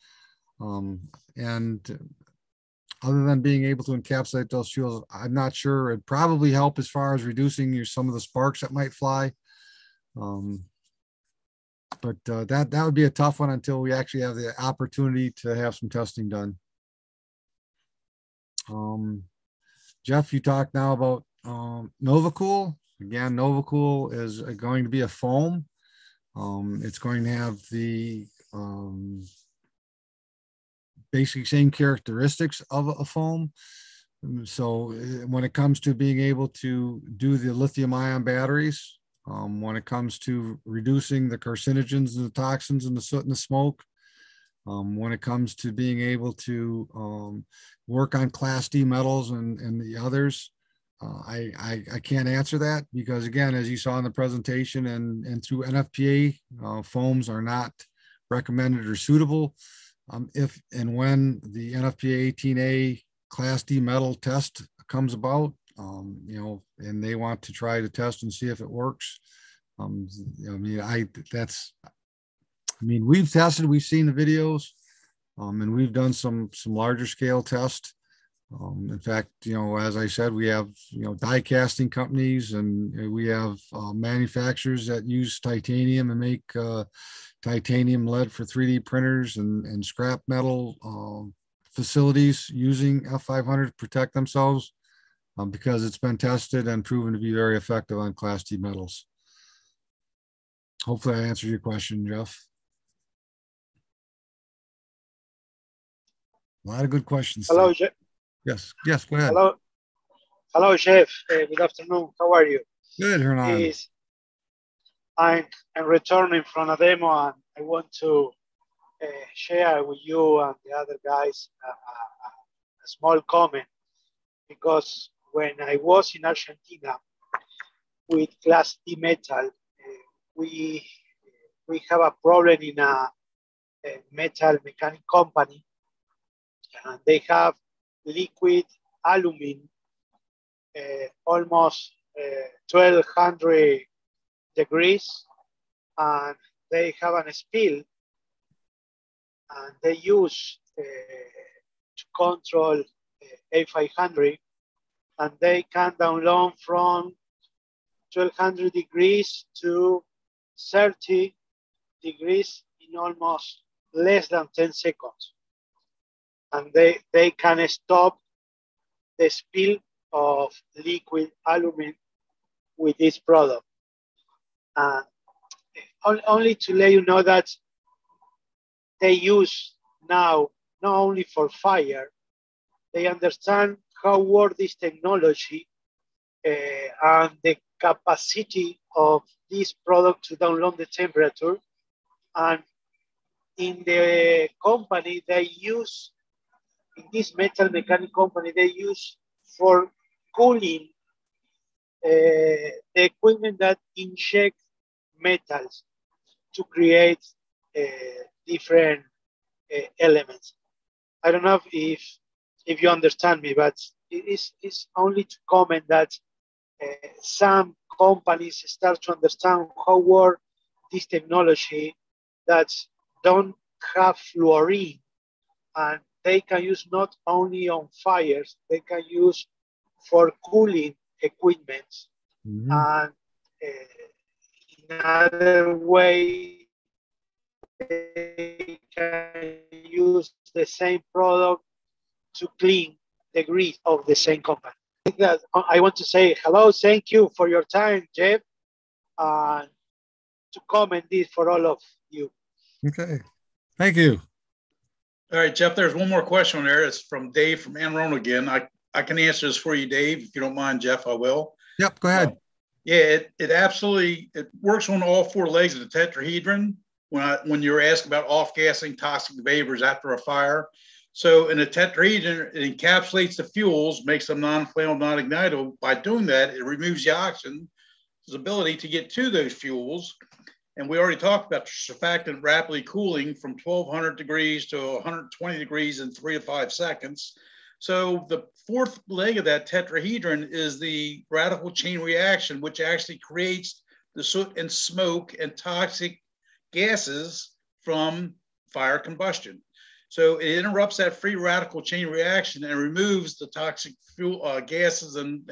And other than being able to encapsulate those fuels, I'm not sure. It'd probably help as far as reducing some of the sparks that might fly. But that would be a tough one until we actually have the opportunity to have some testing done. Jeff, you talked now about NovaCool. Again, NovaCool is going to be a foam. It's going to have the basic same characteristics of a foam. So when it comes to being able to do the lithium ion batteries, when it comes to reducing the carcinogens and the toxins and the soot and the smoke, when it comes to being able to work on Class D metals and the others, I can't answer that because, again, as you saw in the presentation and through NFPA, foams are not recommended or suitable. If and when the NFPA 18A Class D metal test comes about, and they want to try to test and see if it works. We've tested, we've seen the videos, and we've done some larger scale tests. In fact, as I said, we have, die casting companies, and we have manufacturers that use titanium and make titanium lead for 3D printers and scrap metal facilities using F500 to protect themselves because it's been tested and proven to be very effective on Class D metals. Hopefully I answered your question, Jeff. A lot of good questions. Hello, Jeff. Yes, go ahead. Hello, Jeff. Good afternoon. How are you? Good, Hernan. I'm returning from a demo, and I want to share with you and the other guys a small comment, because when I was in Argentina with Class D metal, we have a problem in a metal mechanic company, and they have liquid aluminum, almost 1200 degrees, and they have a spill, and they use to control A500, and they can download from 1200 degrees to 30 degrees in almost less than 10 seconds. And they can stop the spill of liquid aluminum with this product. Only to let you know that they use now not only for fire, they understand how work this technology and the capacity of this product to download the temperature. And in the company, they use, in this metal mechanic company, they use for cooling the equipment that inject metals to create different elements. I don't know if you understand me, but it's only to comment that some companies start to understand how work this technology that don't have fluorine, and they can use not only on fires, they can use for cooling equipment. Mm-hmm. And in another way, they can use the same product to clean the grease of the same company. I want to say hello, thank you for your time, Jeff, and to comment this for all of you. Okay, thank you. All right, Jeff, there's one more question on there. It's from Dave from Anne Arundel again. I can answer this for you, Dave. If you don't mind, Jeff, I will. Yep, go ahead. It absolutely works on all four legs of the tetrahedron when you're asked about off-gassing toxic vapors after a fire. So in a tetrahedron, it encapsulates the fuels, makes them non-flammable, non-ignitable. By doing that, it removes the oxygen's ability to get to those fuels. And we already talked about surfactant rapidly cooling from 1200 degrees to 120 degrees in 3 to 5 seconds. So the fourth leg of that tetrahedron is the radical chain reaction, which actually creates the soot and smoke and toxic gases from fire combustion. So it interrupts that free radical chain reaction and removes the toxic fuel gases and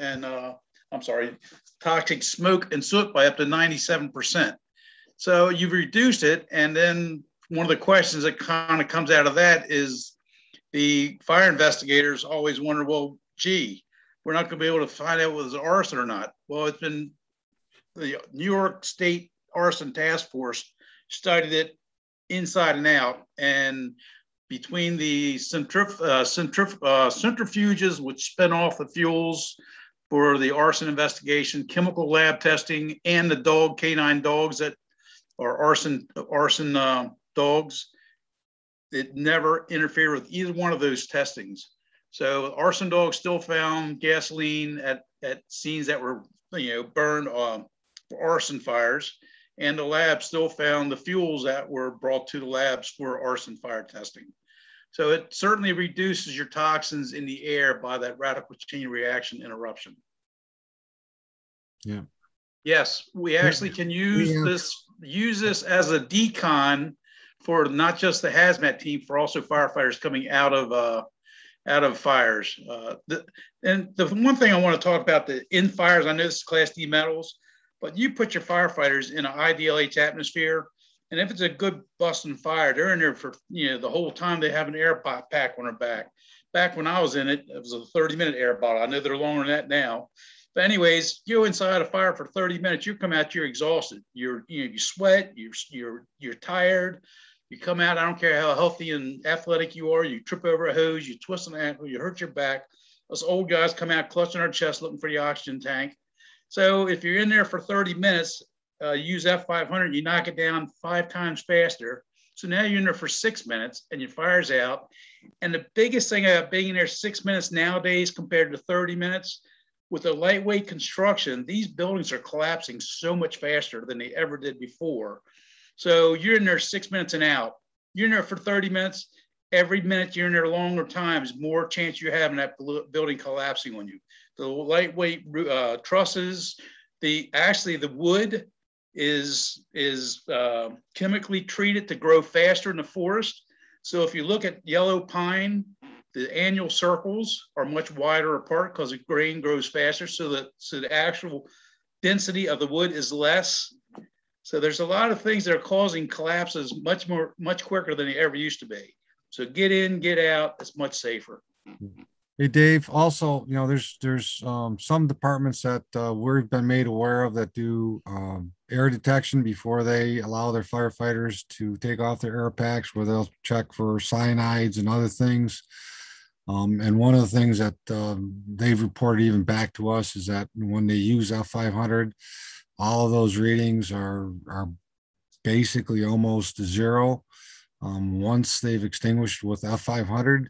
toxic smoke and soot by up to 97%. So you've reduced it. And then one of the questions that kind of comes out of that is the fire investigators always wonder, well, gee, we're not going to be able to find out whether it's arson or not. Well, it's been the New York State Arson Task Force studied it inside and out. And between the centrifuges, which spin off the fuels for the arson investigation, chemical lab testing, and the canine dogs that are arson dogs, it never interfered with either one of those testings. So arson dogs still found gasoline at scenes that were burned for arson fires, and the lab still found the fuels that were brought to the labs for arson fire testing. So it certainly reduces your toxins in the air by that radical chain reaction interruption. Yeah. Yes, we actually can use this as a decon for not just the hazmat team, for also firefighters coming out of fires. And the one thing I want to talk about in fires, I know this is Class D metals, but you put your firefighters in an IDLH atmosphere, and if it's a good busting fire, they're in there for the whole time. They have an air pack on their back. Back when I was in it, it was a 30-minute air bottle. I know they're longer than that now. But anyways, you go inside a fire for 30 minutes, you come out, you're exhausted. You sweat, you're tired. You come out, I don't care how healthy and athletic you are, you trip over a hose, you twist an ankle, you hurt your back. Us old guys come out clutching our chest looking for the oxygen tank. So if you're in there for 30 minutes, use F500, you knock it down 5 times faster. So now you're in there for 6 minutes and your fire's out. And the biggest thing about being in there 6 minutes nowadays compared to 30 minutes, with the lightweight construction, these buildings are collapsing so much faster than they ever did before. So you're in there 6 minutes and out. You're in there for 30 minutes. Every minute you're in there longer times, more chance you have in that building collapsing on you. The lightweight trusses, the wood is chemically treated to grow faster in the forest. So if you look at yellow pine, the annual circles are much wider apart because the grain grows faster. So the actual density of the wood is less. So there's a lot of things that are causing collapses much quicker than they ever used to be. So get in, get out, it's much safer. Hey, Dave, also, there's some departments that we've been made aware of that do air detection before they allow their firefighters to take off their air packs, where they'll check for cyanides and other things. And one of the things that they've reported even back to us is that when they use F500, all of those readings are basically almost zero once they've extinguished with F500,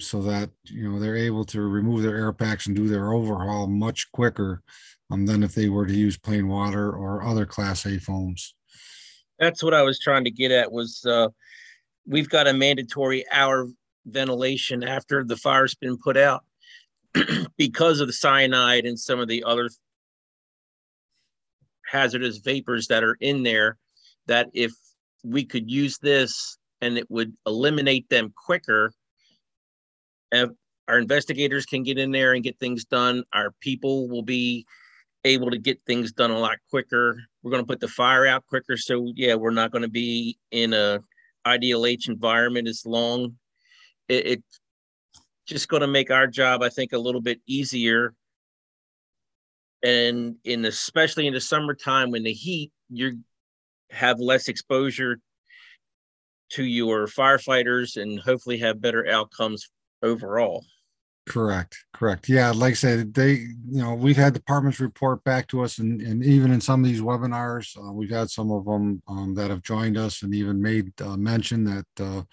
so that they're able to remove their air packs and do their overhaul much quicker than if they were to use plain water or other Class A foams. That's what I was trying to get at. Was we've got a mandatory hour ventilation after the fire's been put out because of the cyanide and some of the other hazardous vapors that are in there, that if we could use this and it would eliminate them quicker, and our investigators can get in there and get things done, our people will be able to get things done a lot quicker. We're going to put the fire out quicker. So yeah, we're not going to be in a IDLH environment as long. It's just going to make our job, I think, a little bit easier. And especially in the summertime, when the heat, you have less exposure to your firefighters and hopefully have better outcomes overall. Correct. Yeah, like I said, we've had departments report back to us, and even in some of these webinars, we've had some of them that have joined us and even made mention that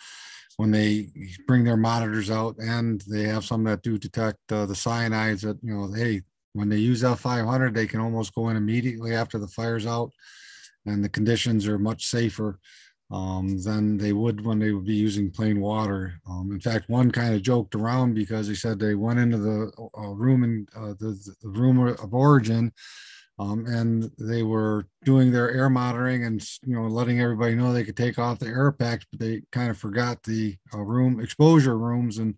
when they bring their monitors out, and they have some that do detect the cyanides, that hey, when they use F500, they can almost go in immediately after the fire's out, and the conditions are much safer than they would when they would be using plain water. In fact, one kind of joked around because he said they went into the room in the room of origin And they were doing their air monitoring and, letting everybody know they could take off the air packs, but they kind of forgot the room exposure rooms, and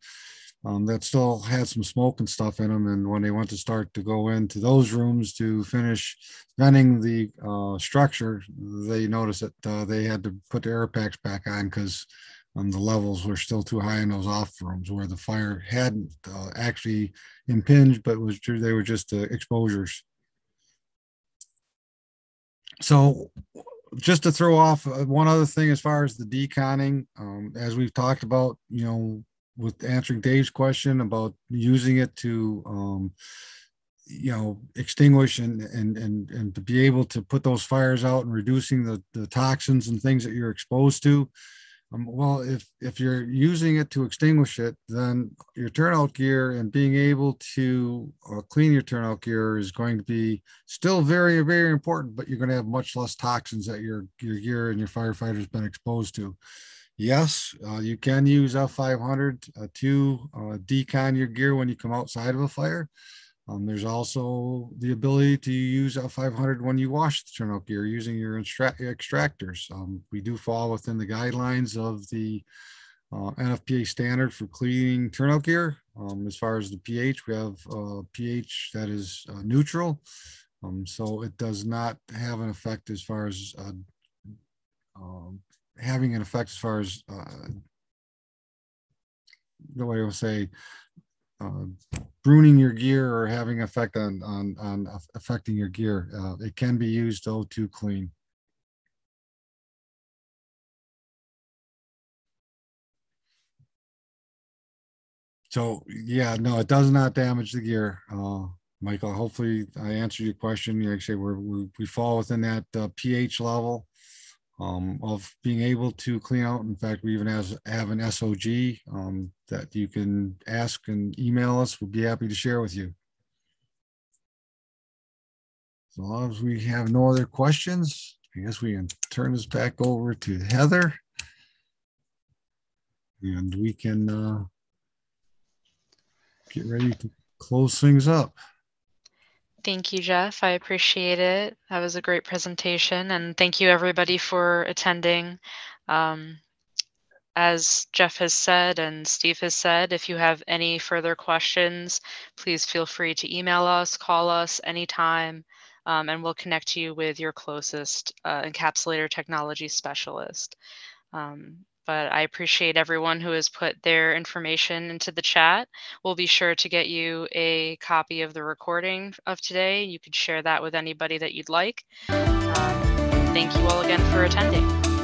that still had some smoke and stuff in them. And when they went to start to go into those rooms to finish venting the structure, they noticed that they had to put the air packs back on because the levels were still too high in those off rooms where the fire hadn't actually impinged, but they were just exposures. So just to throw off one other thing as far as the deconning, as we've talked about, with answering Dave's question about using it to, extinguish and to be able to put those fires out and reducing the toxins and things that you're exposed to. Well, if you're using it to extinguish it, then your turnout gear and being able to clean your turnout gear is going to be still very, very important, but you're going to have much less toxins that your gear and your firefighter has been exposed to. Yes, you can use F500 to decon your gear when you come outside of a fire. There's also the ability to use F500 when you wash the turnout gear using your extractors. We do fall within the guidelines of the NFPA standard for cleaning turnout gear. As far as the pH, we have pH that is neutral. So it does not have an effect as far as having an effect as far as the way I would say pruning your gear or having effect on affecting your gear. It can be used though to clean. So yeah, no, it does not damage the gear. Michael, hopefully I answered your question. You actually we fall within that pH level of being able to clean out. In fact, we even have an SOG that you can ask and email us. We'll be happy to share with you. So as long as we have no other questions, I guess we can turn this back over to Heather. And we can get ready to close things up. Thank you, Jeff. I appreciate it. That was a great presentation, and thank you everybody for attending. As Jeff has said and Steve has said, if you have any further questions, please feel free to email us, call us anytime, and we'll connect you with your closest encapsulator technology specialist. But I appreciate everyone who has put their information into the chat. We'll be sure to get you a copy of the recording of today. You could share that with anybody that you'd like. Thank you all again for attending.